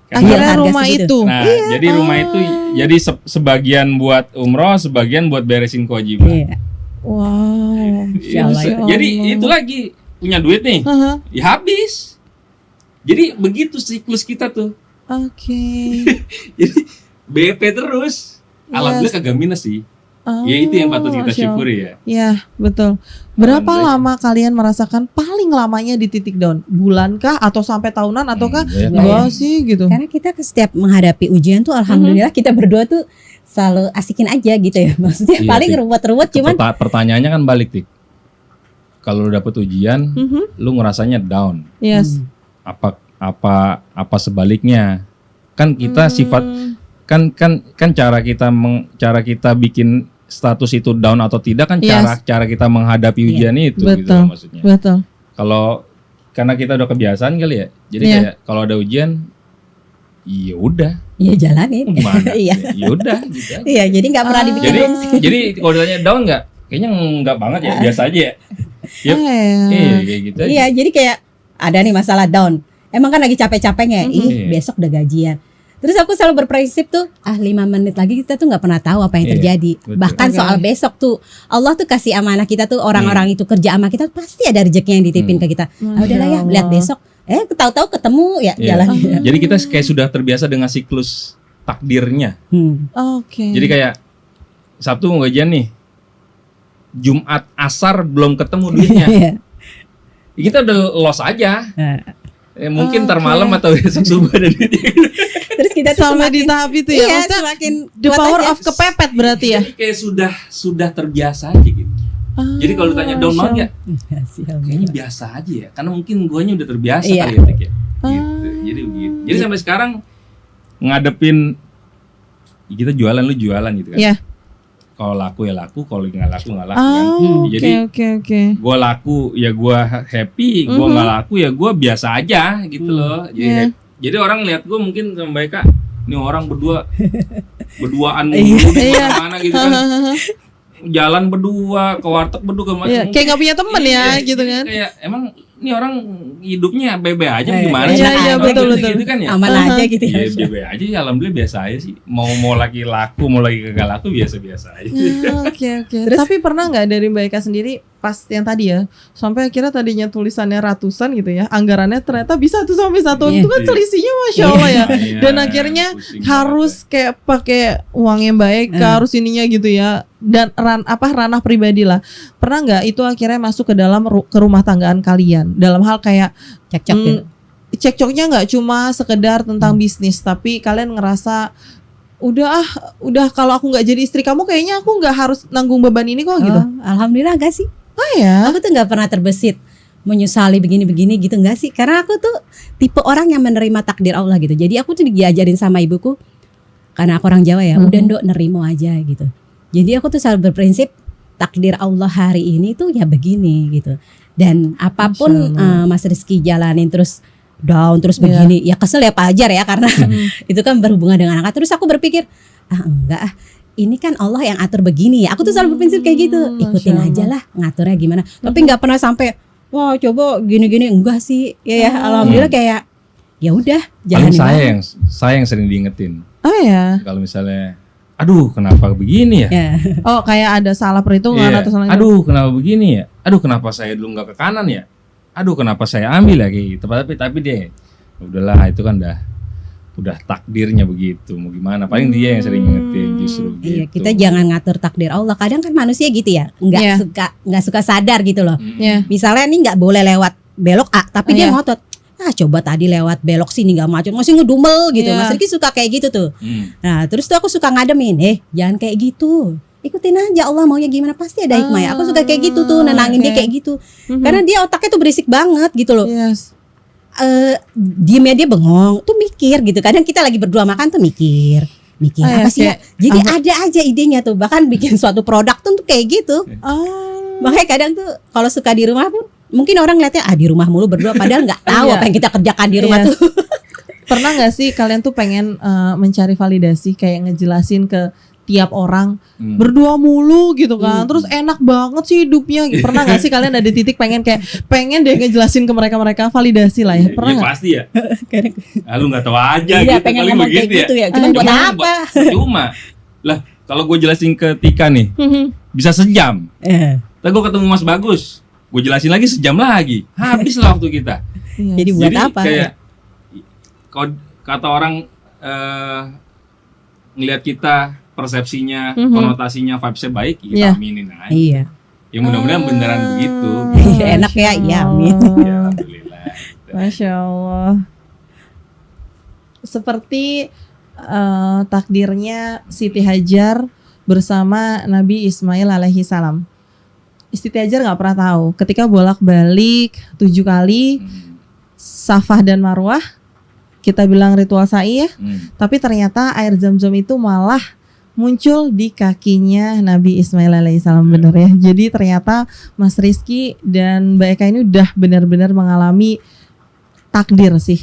Kan Akhirnya harga rumah segitu. itu. Nah, jadi rumah itu jadi sebagian buat umroh, sebagian buat beresin kewajiban. Iya. Wow. Insya Allah. Masya Jadi Allah. itu lagi punya duit nih, Aha. ya habis. Jadi begitu siklus kita tuh. Oke. Jadi BP terus. Alhamdulillah kagak minus sih. Ya itu yang patut kita Masya Allah. syukuri ya. Ya, betul. Berapa Alhamdulillah. lama kalian merasakan paling lamanya di titik down? Bulankah atau sampai tahunan ataukah Ya, enggak sih gitu? Karena kita setiap menghadapi ujian tuh alhamdulillah kita berdua tuh selalu asikin aja gitu ya. Maksudnya Iya, paling Tik. ruwet-ruwet cuman Pertanyaannya kan balik, Tik. Kalau lu dapet ujian, lu ngerasanya down. Yes. Apa sebaliknya? Kan kita sifat kan cara kita bikin status itu down atau tidak kan Yes. cara kita menghadapi ujian itu gitu Betul. maksudnya. Betul. Kalau karena kita udah kebiasaan kali ya. Jadi Iya. kayak kalau ada ujian iya udah ya jalanin. gimana? Iya. Ya udah gitu aja. Iya, jadi nggak pernah dibikin Jadi rumit. jadi kalau ditanya down nggak? Kayaknya nggak banget ya, biasa aja ya. Yep. Iya, kayak gitu aja. Iya, jadi kayak ada nih masalah down. emang kan lagi capek-capeknya, Iya. besok udah gajian. Terus aku selalu berprinsip tuh, 5 menit lagi kita tuh nggak pernah tahu apa yang Iya, terjadi. betul. Bahkan Oke. soal besok tuh, Allah tuh kasih amanah kita tuh, orang-orang itu kerja sama kita pasti ada rezeki yang dititipin ke kita. Ah, udahlah ya, Masya lihat Allah. besok. Tahu-tahu ketemu ya Iya. jalan. Jadi kita kayak sudah terbiasa dengan siklus takdirnya. Oke. Jadi kayak Sabtu mau gajian nih, Jumat asar belum ketemu duitnya. Iya. Kita udah loss aja. Mungkin ntar Oke. malam atau besok subuh ada duitnya. Terus kita tuh sampai di tahap itu ya. iya, Maksudnya semakin the kuat power aja. of kepepet berarti ya. Jadi kayak sudah terbiasa aja gitu. Jadi kalau ditanya down banget nggak? Iya sih, Kayaknya alhamdulillah. biasa aja ya. Karena mungkin guanya udah terbiasa Iya. kali ya, Tik, ya. Gitu. Jadi begitu. Jadi sampai sekarang ngadepin kita jualan lu jualan gitu kan. Iya. Kalau laku ya laku, kalau nggak laku nggak laku kan. Oh, Jadi oke. gue laku ya gue happy, gue nggak laku ya gue biasa aja gitu loh. Jadi Iya. jadi orang lihat gue mungkin sama mereka, ini orang berduaan Iya. mulu di mana gitu kan. Jalan berdua, ke warteg berdua kemana. Iya, kayak nggak punya temen ya gitu kan. Kayak emang ini orang hidupnya bebe aja Iya, gimana iya, sih? iya, Orang betul, gitu, betul. gitu kan ya. Aman aja gitu ya. Iya bebe aja ya, alhamdulillah biasa aja sih. Mau lagi laku, mau lagi kagak laku biasa-biasa aja. Oke. Tapi pernah nggak dari Mbak Eka sendiri pas yang tadi ya, sampai akhirnya tadinya tulisannya ratusan gitu ya, anggarannya ternyata bisa tuh sampai satuan, Iya. itu kan selisihnya masya Allah ya. Iya, Dan akhirnya pusing harus kayak pakai uang yang baik, harus ininya gitu ya. Dan ranah pribadi lah. Pernah nggak itu akhirnya masuk ke dalam ke rumah tanggaan kalian dalam hal kayak Cekcok gitu. cekcoknya nggak cuma sekedar tentang bisnis, tapi kalian ngerasa udah kalau aku nggak jadi istri kamu kayaknya aku nggak harus nanggung beban ini kok gitu. Alhamdulillah enggak sih. Oh ya. Aku tuh nggak pernah terbesit menyesali begini-begini gitu, enggak sih. Karena aku tuh tipe orang yang menerima takdir Allah gitu. Jadi aku tuh diajarin sama ibuku, karena aku orang Jawa ya, udah ndok nerimo aja gitu. Jadi aku tuh selalu berprinsip takdir Allah hari ini tuh ya begini gitu. Dan apapun Mas Rizky jalanin terus down terus begini, ya kesel ya pajar ya karena itu kan berhubungan dengan anak. Terus aku berpikir, enggak ini kan Allah yang atur begini ya. Aku tuh selalu berprinsip kayak gitu, ikutin aja lah ngaturnya gimana. Tapi nggak pernah sampai wah coba gini-gini, enggak sih. Ya alhamdulillah kayak ya udah Paling jalanin. saya yang sering diingetin. Oh ya. Kalau misalnya aduh kenapa begini ya? Ya. Oh kayak ada salah perhitungan Iya. atau salah. Aduh kenapa begini ya? Aduh kenapa saya dulu nggak ke kanan ya? Aduh kenapa saya ambil lagi gitu. Tapi dia udahlah itu kan udah takdirnya begitu. Mau gimana? Paling dia yang sering ngingetin justru. Iya, gitu. kita jangan ngatur takdir Allah. Kadang kan manusia gitu ya, Iya. nggak suka sadar gitu loh. Ya. Misalnya nih nggak boleh lewat belok A, tapi dia Iya. ngotot. Coba tadi lewat belok sini nggak macet, masih ngedumel gitu. Iya. Mas Riki suka kayak gitu tuh. Nah, terus tuh aku suka ngademin, jangan kayak gitu. Ikutin aja Allah maunya gimana, pasti ada hikmah ya. Aku suka kayak gitu tuh, nenangin dia kayak gitu. Karena dia otaknya tuh berisik banget gitu loh. Yes. Diemnya dia bengong, tuh mikir gitu. Kadang kita lagi berdua makan tuh mikir apa sih ya. Jadi ada aja idenya tuh. Bahkan bikin suatu produk tuh kayak gitu. Makanya kadang tuh kalau suka di rumah pun mungkin orang ngeliatnya di rumah mulu berdua, padahal nggak tahu apa yang kita kerjakan di rumah tuh. Pernah nggak sih kalian tuh pengen mencari validasi kayak ngejelasin ke tiap orang berdua mulu gitu kan, terus enak banget sih hidupnya. Pernah nggak sih kalian ada titik pengen deh ngejelasin ke mereka validasi lah ya? Pernah Iya nggak? pasti ya. Lu nggak tahu aja Iya, gitu pengen kali ngomong kayak begitu gitu ya. Cuman buat apa? Cuma lah kalau gue jelasin ke Tika nih bisa sejam. Tapi gue ketemu Mas Bagus, gue jelasin lagi sejam lagi, habis lah waktu kita. Iya. Jadi buat apa? Kayak kalau kata orang ngelihat kita persepsinya, konotasinya, vibes-nya baik, ya Iya. aminin aja. Iya. Ya mudah-mudahan beneran begitu. Enak ya, iya amin. Ya alhamdulillah. Masya Allah. Seperti takdirnya Siti Hajar bersama Nabi Ismail alaihi salam. Siti Hajar nggak pernah tahu ketika bolak-balik 7 kali Safah dan Marwah, kita bilang ritual sa'i ya, tapi ternyata air zam-zam itu malah muncul di kakinya Nabi Ismail alaihissalam, bener ya. Jadi ternyata Mas Rizky dan Mbak Eka ini udah benar-benar mengalami takdir sih.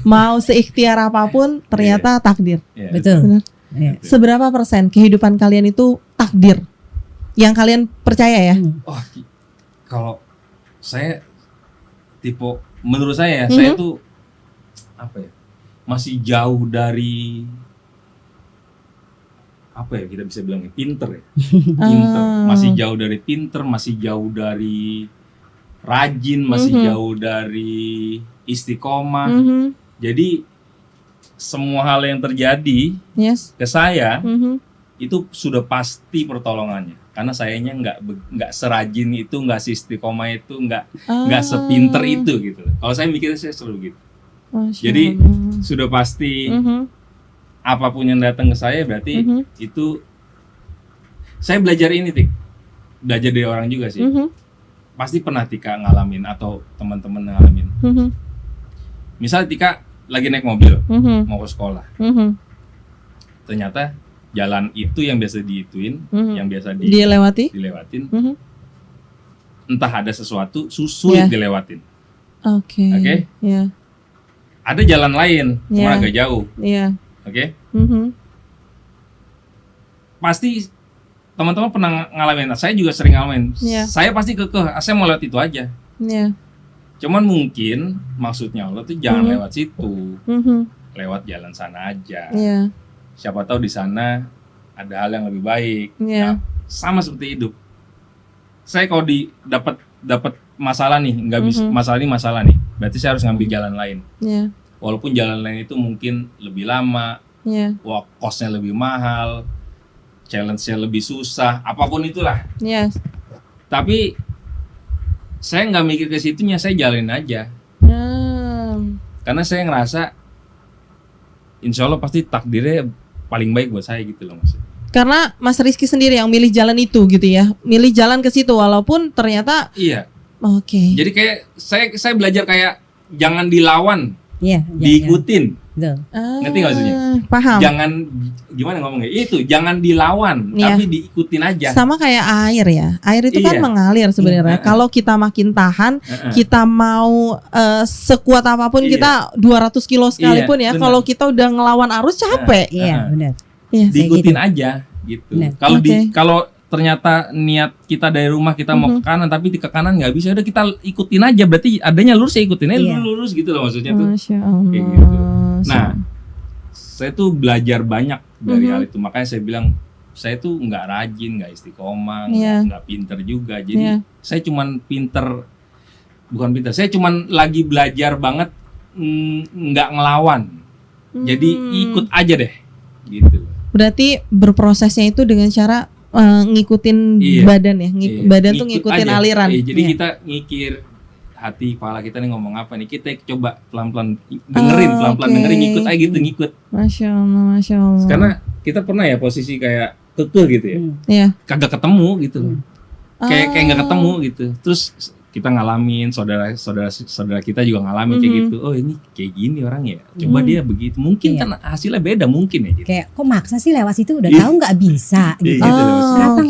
Mau seikhtiar apapun ternyata takdir. Ya, Betul. Benar. Iya. Seberapa persen kehidupan kalian itu takdir? Yang kalian percaya ya? Oh, kalau saya tipe menurut saya saya tuh apa ya? Masih jauh dari apa ya kita bisa bilangnya pinter ya. Pinter, masih jauh dari pinter, masih jauh dari rajin, masih jauh dari istiqomah. Jadi semua hal yang terjadi ke saya itu sudah pasti pertolongannya. Karena sayanya nggak serajin itu, nggak istiqomah itu, nggak sepinter itu gitu. Kalau saya mikirnya saya selalu gitu. Jadi sudah pasti apapun yang datang ke saya berarti itu saya belajar ini Tik. Belajar dari orang juga sih. Pasti pernah Tika ngalamin atau teman-teman ngalamin. Misal Tika lagi naik mobil mau ke sekolah. Ternyata jalan itu yang biasa diituin, yang biasa dilewatin. Entah ada sesuatu sulit dilewatin. Oke? Yeah. Ada jalan lain, cuma agak jauh. Iya. Oke? Pasti teman-teman pernah ngalamin. Saya juga sering ngalamin. Saya pasti kekeh, saya mau lewat itu aja. Cuman mungkin maksudnya Allah tuh jangan lewat situ. Lewat jalan sana aja. Siapa tahu di sana ada hal yang lebih baik. Nah, sama seperti hidup. Saya kalau dapat masalah nih, nggak bisa masalah nih. Berarti saya harus ngambil jalan lain. Walaupun jalan lain itu mungkin lebih lama, cost-nya lebih mahal, challenge-nya lebih susah, apapun itulah. Tapi saya nggak mikir ke situnya, saya jalanin aja. Karena saya ngerasa, insya Allah pasti takdirnya paling baik buat saya gitu loh maksudnya. Karena Mas Rizky sendiri yang milih jalan itu gitu ya, milih jalan ke situ walaupun ternyata. Iya. Oke. Jadi kayak saya belajar kayak jangan dilawan, diikutin. Ngerti nggak maksudnya? Paham. Jangan gimana ngomongnya? Itu jangan dilawan, tapi diikutin aja. Sama kayak air ya. Air itu kan mengalir sebenarnya. Kalau kita makin tahan, kita mau sekuat apapun kita 200 kilo sekalipun ya. Kalau kita udah ngelawan arus capek. Iya, benar. Diikutin aja gitu. Kalau ternyata niat kita dari rumah kita mau ke kanan tapi di ke kanan nggak bisa, udah kita ikutin aja, berarti adanya lurus ya ikutin aja lurus gitu loh maksudnya tuh. Masya Allah. Kayak gitu. Nah, saya tuh belajar banyak dari hal itu, makanya saya bilang saya tuh nggak rajin, nggak istiqomah, nggak pinter juga. Jadi saya cuman saya cuman lagi belajar banget nggak ngelawan. Jadi ikut aja deh gitu. Berarti berprosesnya itu dengan cara ngikutin badan ya, badan tuh ngikutin aja. Aliran. Jadi kita ngikir hati kepala kita nih ngomong apa nih, kita coba pelan-pelan dengerin, dengerin, ngikut aja gitu, ngikut. Masya Allah. Karena kita pernah ya posisi kayak kekeh gitu ya, kagak ketemu gitu, kayak nggak ketemu gitu. Terus kita ngalamin, saudara kita juga ngalamin kayak gitu. Oh ini kayak gini orang ya. Coba dia begitu. Mungkin kan hasilnya beda mungkin ya. Gitu. Kayak kok maksa sih lewat situ, udah tahu nggak bisa gitu. Kenapa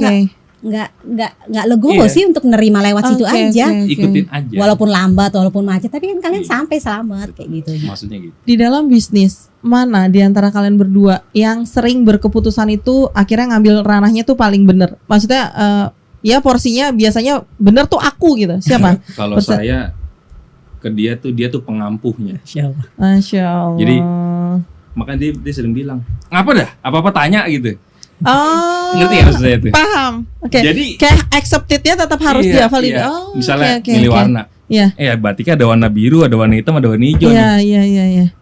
nggak legowo sih untuk nerima lewat situ aja. Ikutin aja. Walaupun lambat, walaupun macet, tapi kan kalian sampai selamat kayak gitu. Maksudnya gitu. Di dalam bisnis mana di antara kalian berdua yang sering berkeputusan itu akhirnya ngambil ranahnya tuh paling bener? Maksudnya ya porsinya biasanya bener tuh aku gitu. Siapa? Kalau saya ke dia tuh pengampuhnya. Masya Allah. Jadi makanya dia sering bilang, ngapa dah? Apa-apa tanya gitu. Oh. Ngerti ya maksud saya itu? Paham. Oke. Jadi kayak accepted-nya tetap harus dihafalin. Oh, misalnya milih warna. Batiknya ada warna biru, ada warna hitam, ada warna hijau. Iya.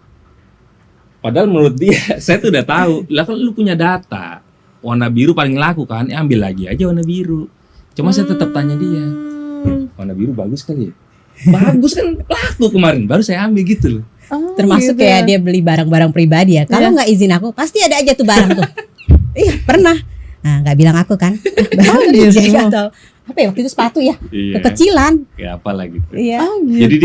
Padahal menurut dia, saya tuh udah tahu. Lah kan lu punya data. Warna biru paling laku kan, ambil lagi aja warna biru. Cuma saya tetap tanya dia, warna biru bagus kali ya? Bagus kan laku kemarin, baru saya ambil gitu loh. Termasuk gitu kayak dia beli barang-barang pribadi ya. Kalau nggak izin aku, pasti ada aja tuh barang tuh. Iya pernah. Nah nggak bilang aku kan. Atau apa ya waktu itu sepatu ya, kekecilan. Kayak apa gitu. Iya. Jadi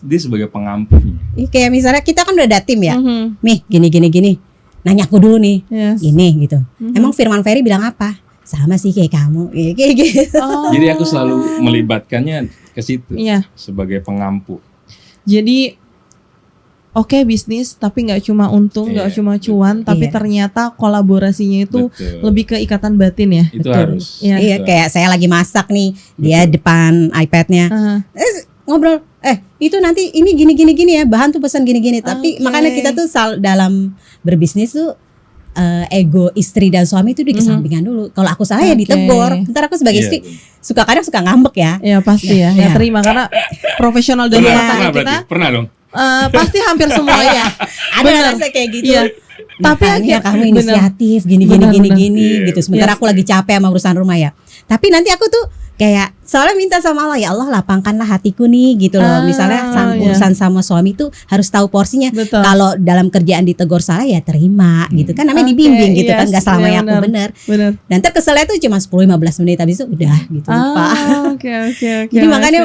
dia sebagai pengampuhnya. Kayak misalnya kita kan udah ada tim ya. Nih gini. Nanya aku dulu nih. Ini gitu. Emang Firman Ferry bilang apa? Sama sih kayak kamu, kayak gitu. Jadi aku selalu melibatkannya ke situ sebagai pengampu. Jadi bisnis tapi nggak cuma untung, nggak cuma cuan, tapi ternyata kolaborasinya itu lebih ke ikatan batin ya. Itu harus. Iya, kayak saya lagi masak nih, dia depan iPad-nya. ngobrol, itu nanti ini gini ya, bahan tuh pesan gini. Tapi makanya kita tuh dalam berbisnis tuh ego istri dan suami itu dikesampingkan dulu. Kalau aku salah ya ditegur. Ntar aku sebagai istri kadang suka ngambek ya. Ya pasti ya. Ya terima karena profesional dan rumah tangga kita. Pernah dong. Pasti hampir semua ya. Ada rasa kayak gitu. Iya. Tapi akhirnya kamu inisiatif gini gitu. Sementara aku lagi capek sama urusan rumah ya. Tapi nanti aku tuh kayak soalnya minta sama Allah, ya Allah lapangkanlah hatiku nih gitu loh. Misalnya urusan sama suami tuh harus tahu porsinya. Kalau dalam kerjaan ditegur salah ya terima gitu kan, namanya dibimbing gitu kan, nggak selamanya aku bener. Dan terkeselnya tuh cuma 10-15 menit habis itu udah gitu lupa. Jadi makanya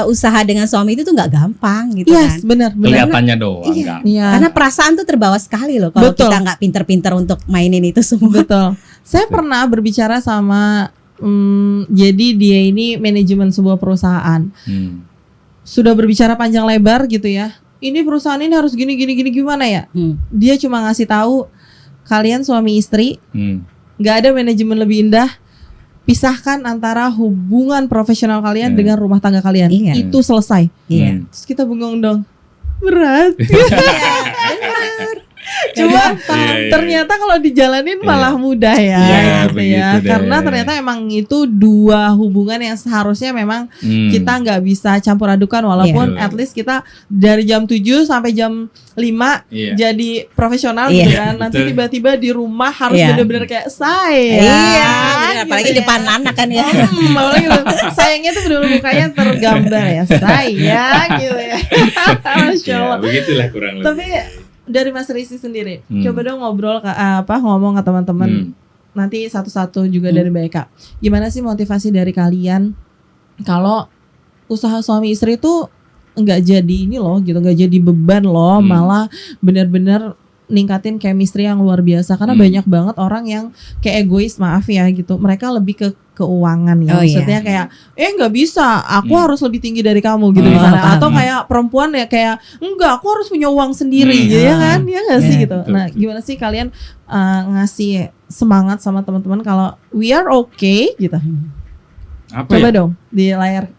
usaha dengan suami itu tuh nggak gampang gitu kan. Benar. Kelihatannya doang. Karena perasaan tuh terbawa sekali loh kalau kita nggak pinter-pinter untuk mainin itu semua. Betul. Saya pernah berbicara sama jadi dia ini manajemen sebuah perusahaan. Sudah berbicara panjang lebar gitu ya. Ini perusahaan ini harus gini gimana ya? Dia cuma ngasih tahu kalian suami istri, nggak ada manajemen lebih indah. Pisahkan antara hubungan profesional kalian dengan rumah tangga kalian. Itu selesai. Terus kita bengong dong. Berat. Cuma ternyata kalau dijalanin malah mudah ya, gitu ya. Karena ternyata emang itu dua hubungan yang seharusnya memang kita nggak bisa campur adukan, walaupun at least kita dari jam 7 sampai jam 5 jadi profesional gitu kan. Nanti tiba-tiba di rumah harus benar-benar kayak saya. Apalagi depan anak kan ya. Sayangnya tuh benar-benar mukanya tergambar ya, sayang gitu ya. Masya Allah. Begitulah kurang lebih. Tapi dari Mas Rizky sendiri, coba dong ngobrol ngomong ke teman-teman. Nanti satu-satu juga dari Mbak Eka. Gimana sih motivasi dari kalian kalau usaha suami istri itu nggak jadi ini loh gitu, nggak jadi beban loh, malah benar-benar ningkatin chemistry yang luar biasa. Karena banyak banget orang yang kayak egois, maaf ya gitu. Mereka lebih ke keuangan ya. Maksudnya kayak nggak bisa, aku harus lebih tinggi dari kamu gitu misalnya. Atau kayak perempuan ya kayak enggak, aku harus punya uang sendiri ya kan? Ya nggak sih gitu. Nah, gimana sih kalian ngasih semangat sama teman-teman kalau we are okay gitu? Coba dong di layar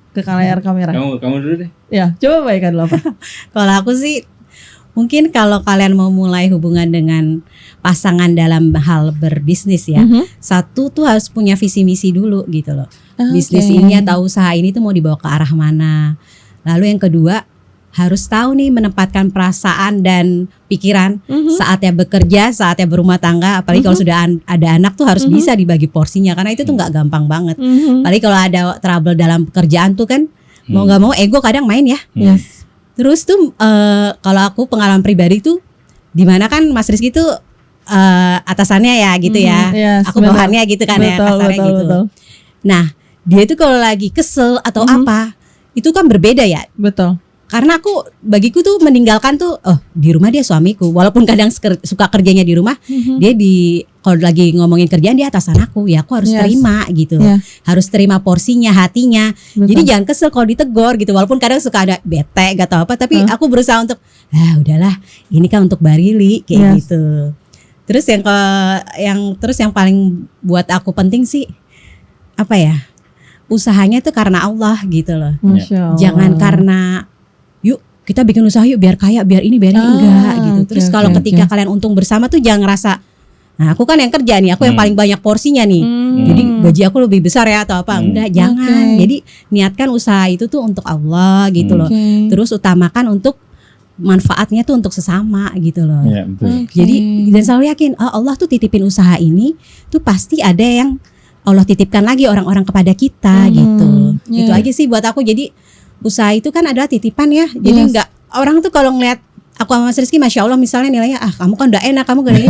kamera. Kamu dulu deh. Ya, coba Mbak Eka dulu apa? Kalau aku sih mungkin kalau kalian mau mulai hubungan dengan pasangan dalam hal berbisnis ya, satu tuh harus punya visi misi dulu gitu loh. Bisnis ini atau usaha ini tuh mau dibawa ke arah mana. Lalu yang kedua harus tahu nih menempatkan perasaan dan pikiran saatnya bekerja, saatnya berumah tangga. Apalagi kalau sudah ada anak tuh harus bisa dibagi porsinya, karena itu tuh nggak gampang banget. Apalagi kalau ada trouble dalam pekerjaan tuh kan mau nggak mau ego kadang main ya. Terus tuh kalau aku pengalaman pribadi tuh, dimana kan Mas Rizky tuh atasannya ya gitu ya, aku bawahannya gitu kan ya, kasarnya gitu. Nah dia itu kalau lagi kesel atau apa, itu kan berbeda ya. Betul. Karena bagiku tuh meninggalkan tuh, di rumah dia suamiku, walaupun kadang suka kerjanya di rumah, dia kalau lagi ngomongin kerjaan dia atasan aku, ya aku harus terima gitu, harus terima porsinya, hatinya. Jadi jangan kesel kalau ditegur gitu, walaupun kadang suka ada bete gak tau apa, tapi aku berusaha untuk, udahlah, ini kan untuk Barili kayak gitu. Terus yang paling buat aku penting sih apa ya? Usahanya tuh karena Allah gitu loh. Jangan karena kita bikin usaha yuk biar kaya, biar ini enggak gitu. Terus kalau ketika kalian untung bersama tuh jangan ngerasa, nah aku kan yang kerja nih, aku yang paling banyak porsinya nih, jadi gaji aku lebih besar ya atau apa. Enggak, jangan. Jadi niatkan usaha itu tuh untuk Allah gitu loh. Terus utamakan untuk manfaatnya tuh untuk sesama gitu loh. Jadi dan selalu yakin Allah tuh titipin usaha ini tuh pasti ada yang Allah titipkan lagi orang-orang kepada kita gitu. Itu aja sih buat aku. Jadi usaha itu kan adalah titipan ya. Jadi enggak, orang tuh kalau ngeliat aku sama Mas Rizky, Masya Allah misalnya nilainya, kamu kan udah enak, kamu gak ini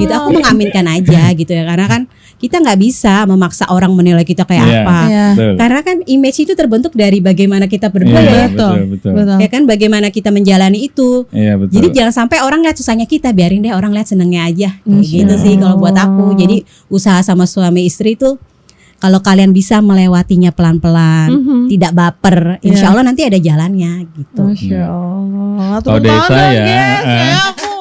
gitu, aku mengaminkan aja gitu ya. Karena kan kita gak bisa memaksa orang menilai kita kayak apa. Karena kan image itu terbentuk dari bagaimana kita berdua ya. Betul. Ya kan, bagaimana kita menjalani itu. Jadi jangan sampai orang lihat susahnya kita, biarin deh orang lihat senengnya aja. Gitu sih kalau buat aku. Jadi usaha sama suami istri itu, kalau kalian bisa melewatinya pelan-pelan, tidak baper, insya Allah nanti ada jalannya gitu. Masya Allah. Kalau dari saya, aku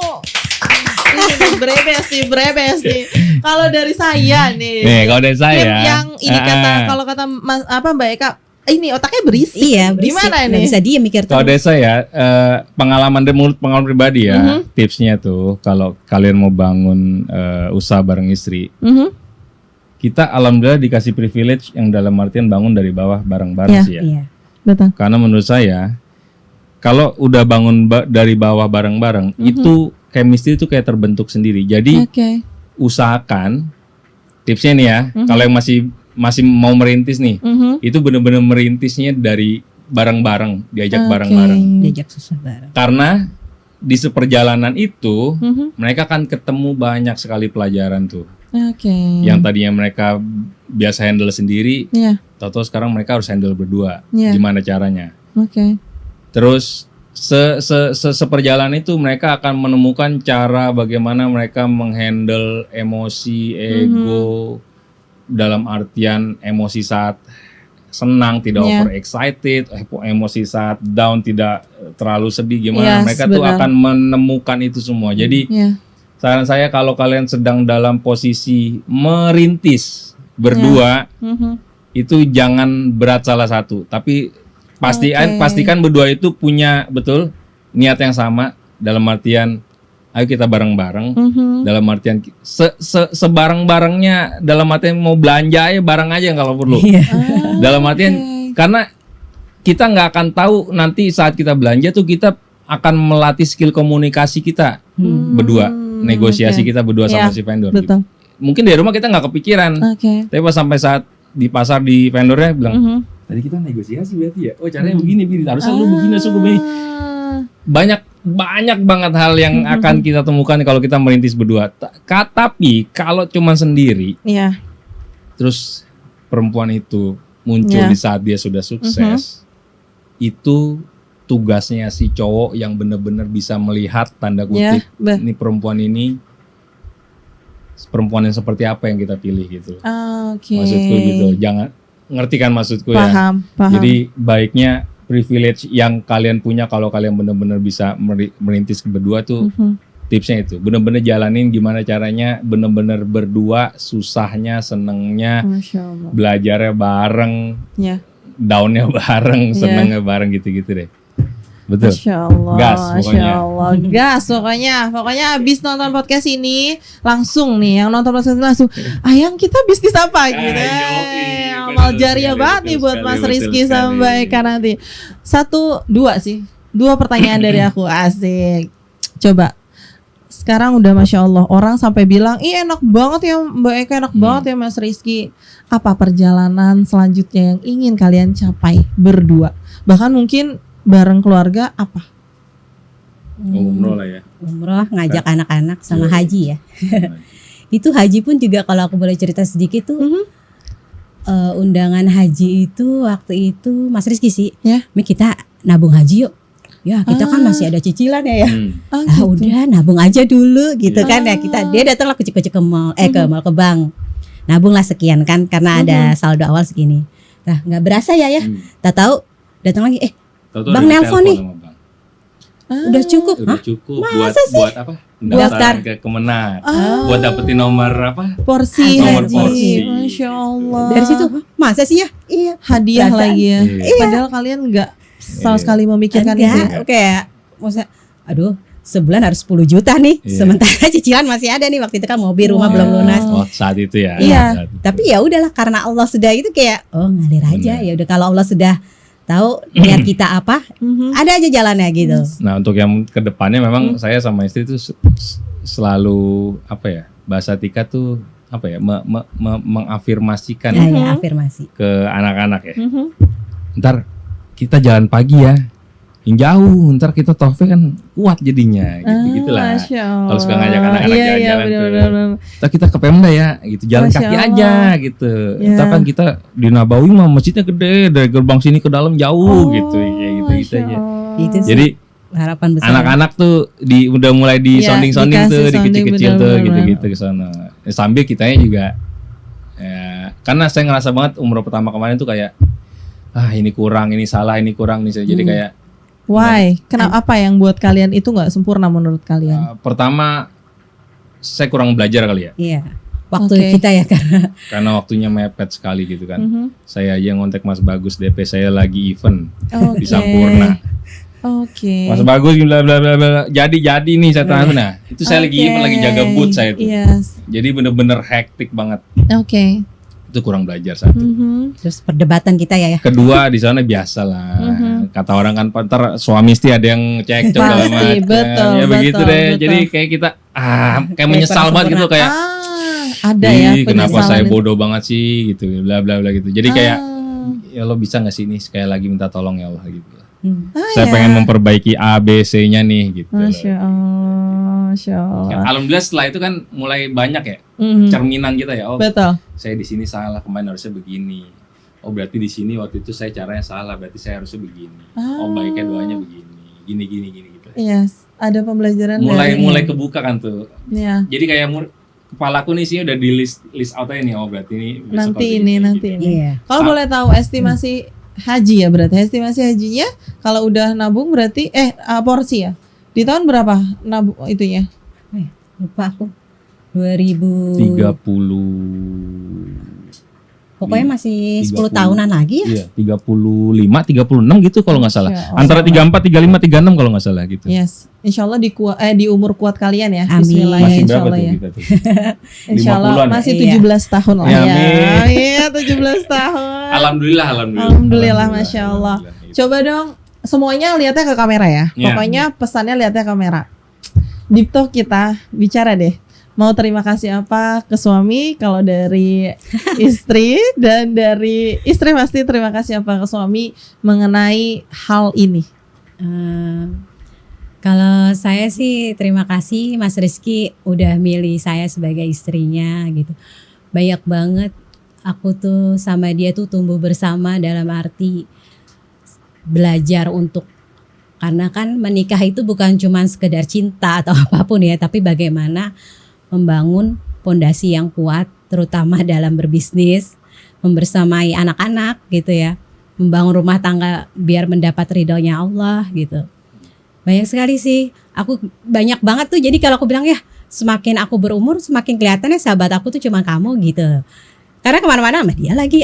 brebes nih. Kalau dari saya nih. Kalau dari saya, yang ini kalau kata Mbak Eka, ini otaknya berisi. Iya, berisik. Gimana Nggak ini? bisa dia mikir Kalau terus. dari saya pengalaman dari mulut pengalaman pribadi ya, tipsnya tuh kalau kalian mau bangun usaha bareng istri, kita alhamdulillah dikasih privilege yang dalam artian bangun dari bawah bareng-bareng Iya. sih ya. Iya. Betul. Karena menurut saya kalau udah bangun dari bawah bareng-bareng itu chemistry itu kayak terbentuk sendiri. Jadi Oke. usahakan tipsnya nih ya, kalau yang masih mau merintis nih, itu benar-benar merintisnya dari bareng-bareng, diajak bareng-bareng. Diajak susah bareng. Karena di seperjalanan itu mereka akan ketemu banyak sekali pelajaran tuh. Oke. Yang tadinya mereka biasa handle sendiri, Iya. tahu-tahu sekarang mereka harus handle berdua. Iya. Gimana caranya? Oke. Terus seperjalanan itu mereka akan menemukan cara bagaimana mereka menghandle emosi, ego, dalam artian emosi saat senang tidak over excited, emosi saat down tidak terlalu sedih, gimana mereka tuh akan menemukan itu semua. Jadi saran saya kalau kalian sedang dalam posisi merintis berdua, itu jangan berat salah satu, tapi pastikan berdua itu punya betul niat yang sama, dalam artian ayo kita bareng-bareng, dalam artian sebareng-barengnya, dalam artian mau belanja ya bareng aja kalau perlu. Dalam artian karena kita nggak akan tahu nanti saat kita belanja tuh kita akan melatih skill komunikasi kita berdua, negosiasi kita berdua sama si vendor. Betul. Gitu. Mungkin di rumah kita nggak kepikiran, tapi pas sampai saat di pasar di vendornya bilang, tadi kita negosiasi berarti ya, oh caranya begini, harusnya lu begini, suku begini. Banyak banget hal yang akan kita temukan kalau kita merintis berdua. Tapi kalau cuma sendiri, terus perempuan itu muncul di saat dia sudah sukses, itu tugasnya si cowok yang benar-benar bisa melihat tanda kutip, ini perempuan yang seperti apa yang kita pilih gitu. Maksudku gitu, jangan ngerti kan maksudku ya. Paham. Jadi baiknya privilege yang kalian punya kalau kalian benar-benar bisa merintis berdua tuh tipsnya itu benar-benar jalanin gimana caranya benar-benar berdua, susahnya, senengnya, belajarnya bareng, downnya bareng, senengnya bareng gitu-gitu deh. Betul. Masya Allah, gas Masya pokoknya. Allah, gas pokoknya abis nonton podcast ini langsung nih, yang nonton podcast ini langsung, ayang kita bisnis apa gitu. Amal jariah banget nih buat Mas Rizky sama Mbak Eka nanti. 1, 2 pertanyaan dari aku, asik. Coba. Sekarang udah Masya Allah, orang sampai bilang, ih enak banget ya Mbak Eka, enak banget ya Mas Rizky. Apa perjalanan selanjutnya yang ingin kalian capai berdua? Bahkan mungkin bareng keluarga apa? Umroh lah ya. Umroh, ngajak anak-anak sama haji ya. Itu haji pun juga kalau aku boleh cerita sedikit tuh, undangan haji itu waktu itu Mas Rizky sih, Mi kita nabung haji yuk. Ya kita kan masih ada cicilan ya. Gitu. Udah nabung aja dulu gitu kan ya. Dia datang lah kecil-kecil ke mall, ke bank. Nabung lah sekian kan karena ada saldo awal segini. Nah nggak berasa ya. Tak tahu datang lagi. Bang nelpon nih. Udah cukup. Udah cukup. Masa buat apa? Daftar ke Kemenang. Buat dapetin nomor apa? Porsi Nomor haji. porsi. Masya Allah. Dari situ masa sih ya? Iya. Hadiah Perasaan. lagi ya. Iya. Padahal kalian nggak sama sekali memikirkan itu. Enggak, kayak maksudnya aduh sebulan harus 10 juta nih. Sementara cicilan masih ada nih, waktu itu kan mobil rumah belum lunas. Oh, saat itu ya. Iya. Tapi ya udahlah karena Allah sudah itu kayak ngalir aja. Ya udah kalau Allah sudah tahu niat kita apa, ada aja jalannya gitu. Nah, untuk yang kedepannya memang saya sama istri tuh selalu apa ya? Bahasa Tika tuh apa ya? Mengafirmasikan Ya, afirmasi ke anak-anak ya. Ntar kita jalan pagi ya. Yang jauh, ntar kita taufik kan kuat jadinya gitu-gitulah. Kalau suka ngajak anak-anak jalan-jalan tuh. Ntar kita ke Pemda ya gitu, jalan kaki aja gitu. Ntar kan kita di Nabawi mah masjidnya gede, dari gerbang sini ke dalam jauh gitu, kayak gitu aja. Itu sih Jadi harapan besar. anak-anak tuh udah mulai di sounding-sounding tuh, dikecil-kecil tuh gitu-gitu ke sana. Sambil kitanya juga ya, karena saya ngerasa banget umroh pertama kemarin tuh kayak ini kurang, ini salah, ini kurang nih. Jadi kayak why? Kenapa apa yang buat kalian itu nggak sempurna menurut kalian? pertama saya kurang belajar kali ya. Iya. waktu Oke. kita ya karena waktunya mepet sekali gitu kan. Mhm. Saya aja ngontek Mas Bagus, DP saya lagi event Oke. di Sampurna. Oke. Mas Bagus bla bla bla bla. Jadi nih saya tanya, nah itu saya lagi Oke. event, lagi jaga booth saya tuh. Yes. Jadi bener-bener hektik banget. Oke. Itu kurang belajar satu. Mhm. terus perdebatan kita ya Kedua di sana biasa lah. Mhm. Kata orang kan ntar suami istri ada yang cekcok segala Pasti, macam. betul, Ya begitu betul, deh. betul. Jadi kayak kita kayak menyesal kurang banget gitu kayak Ada ya "Ih, kenapa penyesalan saya itu. bodoh banget sih gitu bla bla bla gitu. Jadi kayak Ah. ya lo bisa nggak sih ini sekali lagi minta tolong ya Allah gitu. Ah, Saya ya. pengen memperbaiki A B C-nya nih gitu. Masya Allah, Masya Allah. Alhamdulillah setelah itu kan mulai banyak ya Mhm. cerminan kita ya. Oh, Betul. saya di sini salah, kemarin harusnya begini. Oh, berarti di sini waktu itu saya caranya salah, berarti saya harusnya begini. Oh, baiknya doanya begini. Gini gitu. Yes, ada pembelajaran Mulai kebuka kan tuh. Ya. Jadi kayak kepalaku nih sih udah di list out aja nih. Oh, berarti ini besok Nanti harus ini, gini, nanti gitu. ini. Iya. Kalau boleh tahu estimasi haji ya berarti estimasi hajinya kalau udah nabung berarti porsi ya. Di tahun berapa nabung itunya? Lupa aku 2000 30 pokoknya masih 10 30. tahunan lagi ya. Iya, 35, 36 gitu kalau nggak salah. Masya Allah. Antara 34, 35, 36 kalau nggak salah gitu. Yes, Insya Allah di umur kuat kalian ya. Amin. Bismillah ya, Masih Insya berapa Allah tuh ya. kita tuh? Insya Allah 50-an ya? masih Iya. 17 tahun lah Ya, ya. amin. Iya 17 tahun. Alhamdulillah. Masya Allah. Coba dong semuanya lihatnya ke kamera ya. Ya. Pokoknya pesannya lihatnya ke kamera. Deep talk kita bicara deh. Mau terima kasih apa ke suami kalau dari istri, dan dari istri pasti terima kasih apa ke suami mengenai hal ini. Kalau saya sih terima kasih Mas Rizky udah milih saya sebagai istrinya gitu. Banyak banget aku tuh sama dia tuh tumbuh bersama dalam arti belajar untuk, karena kan menikah itu bukan cuma sekedar cinta atau apapun ya, tapi bagaimana membangun pondasi yang kuat terutama dalam berbisnis, membersamai anak-anak gitu ya, membangun rumah tangga biar mendapat ridhonya Allah gitu. Banyak sekali sih, aku banyak banget tuh. Jadi kalau aku bilang ya, semakin aku berumur semakin kelihatannya sahabat aku tuh cuma kamu gitu. Karena kemana-mana sama dia lagi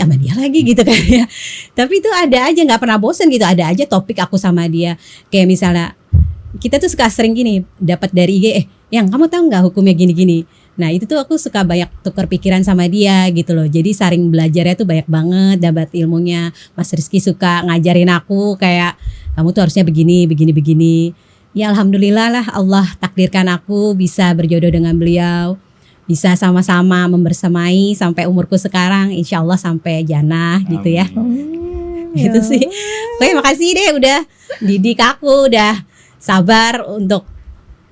gitu kan ya. Tapi itu ada aja, nggak pernah bosen gitu. Ada aja topik aku sama dia. Kayak misalnya kita tuh suka sering gini dapat dari IG, yang kamu tahu nggak hukumnya gini-gini. Nah itu tuh aku suka banyak tukar pikiran sama dia gitu loh. Jadi saring belajarnya tuh banyak banget, dapat ilmunya. Mas Rizky suka ngajarin aku kayak kamu tuh harusnya begini. Ya alhamdulillah lah Allah takdirkan aku bisa berjodoh dengan beliau. Bisa sama-sama membersamai sampai umurku sekarang, insya Allah sampai jannah gitu ya. Gitu sih. Oke, makasih deh udah didik aku, udah sabar untuk,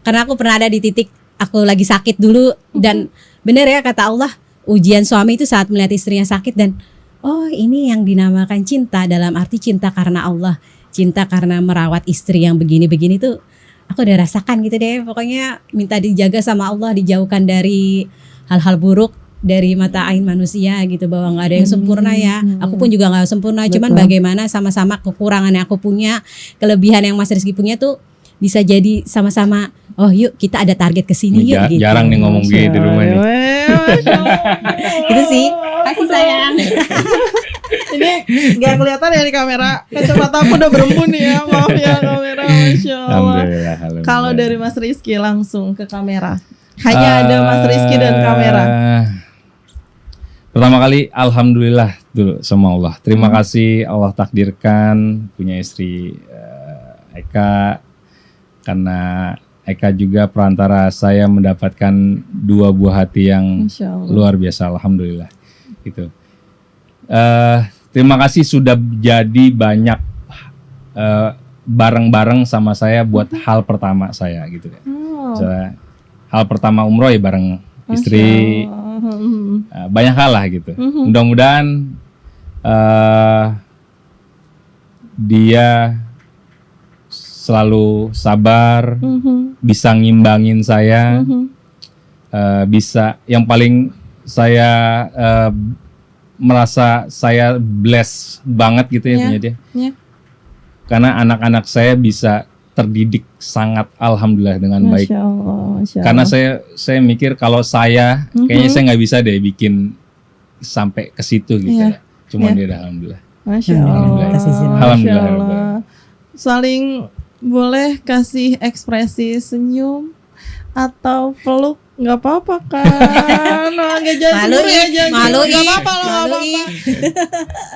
karena aku pernah ada di titik aku lagi sakit dulu, dan bener ya kata Allah, ujian suami itu saat melihat istrinya sakit, dan oh ini yang dinamakan cinta, dalam arti cinta karena Allah, cinta karena merawat istri yang begini-begini tuh aku udah rasakan gitu deh. Pokoknya minta dijaga sama Allah, dijauhkan dari hal-hal buruk dari mata ain manusia gitu, bahwa nggak ada yang sempurna ya. Aku pun juga nggak sempurna, cuman bagaimana sama-sama kekurangan yang aku punya, kelebihan yang Mas Rizky punya tuh bisa jadi sama-sama. Oh yuk kita ada target ke sini yuk gitu. Jarang nih ngomong gitu di rumah nih. Itu sih. Kasih sayang. Ini nggak kelihatan ya di kamera. Kacamata aku udah berembun ya. Maaf ya kamera. Masya Allah. Alhamdulillah. Kalau dari Mas Rizky langsung ke kamera. Hanya ada Mas Rizky dan kamera. Pertama kali alhamdulillah dulu sama Allah. Terima kasih Allah takdirkan punya istri Eka, karena Eka juga perantara saya mendapatkan dua buah hati yang Masya Allah. luar biasa, alhamdulillah gitu. Terima kasih sudah jadi banyak bareng-bareng sama saya buat hal pertama saya gitu ya. Misalnya, hal pertama umroh ya bareng istri, banyak hal lah gitu. Mudah-mudahan dia selalu sabar, bisa ngimbangin saya, bisa, yang paling saya merasa saya bless banget gitu ya punya dia. Yeah. Karena anak-anak saya bisa terdidik sangat alhamdulillah dengan baik. Masya Allah, Masya Allah. Karena saya mikir kalau saya kayaknya saya nggak bisa deh bikin sampai ke situ gitu. Iya. Cuman Iya. dia alhamdulillah. Masya Alhamdulillah. Allah. Masya Alhamdulillah. Allah. Saling boleh kasih ekspresi senyum atau peluk, nggak apa-apa kan? Nggak jadi Malu cemburu ya, ih, jangan malu cemburu. Nggak ih, apa-apa loh, nggak malu apa-apa. ih.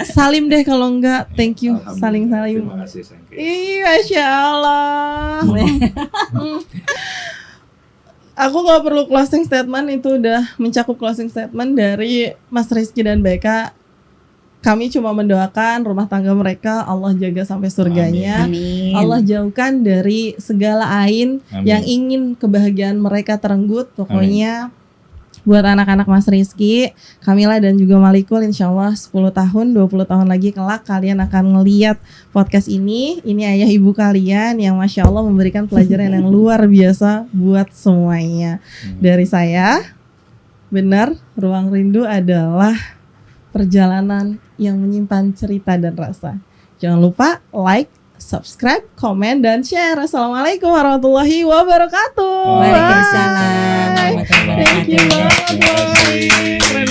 Salim deh kalau enggak, thank you. Alhamdulillah. Saling-saling. Terima kasih Sangke. Ih, Masya Allah. Aku nggak perlu closing statement, itu udah mencakup closing statement dari Mas Rizky dan Beka. Kami cuma mendoakan rumah tangga mereka Allah jaga sampai surganya. Amin. Allah jauhkan dari segala ain Amin. yang ingin kebahagiaan mereka terenggut. Pokoknya buat anak-anak Mas Rizky, Kamila dan juga Malikul, insya Allah 10 tahun, 20 tahun lagi kelak kalian akan ngeliat podcast ini. Ini ayah ibu kalian yang Masya Allah memberikan pelajaran yang luar biasa buat semuanya. Dari saya, benar, Ruang Rindu adalah perjalanan yang menyimpan cerita dan rasa. Jangan lupa like, subscribe, komen, dan share. Assalamualaikum warahmatullahi wabarakatuh. Waalaikumsalam Bye. warahmatullahi Thank you wabarakatuh. banget, boy. Keren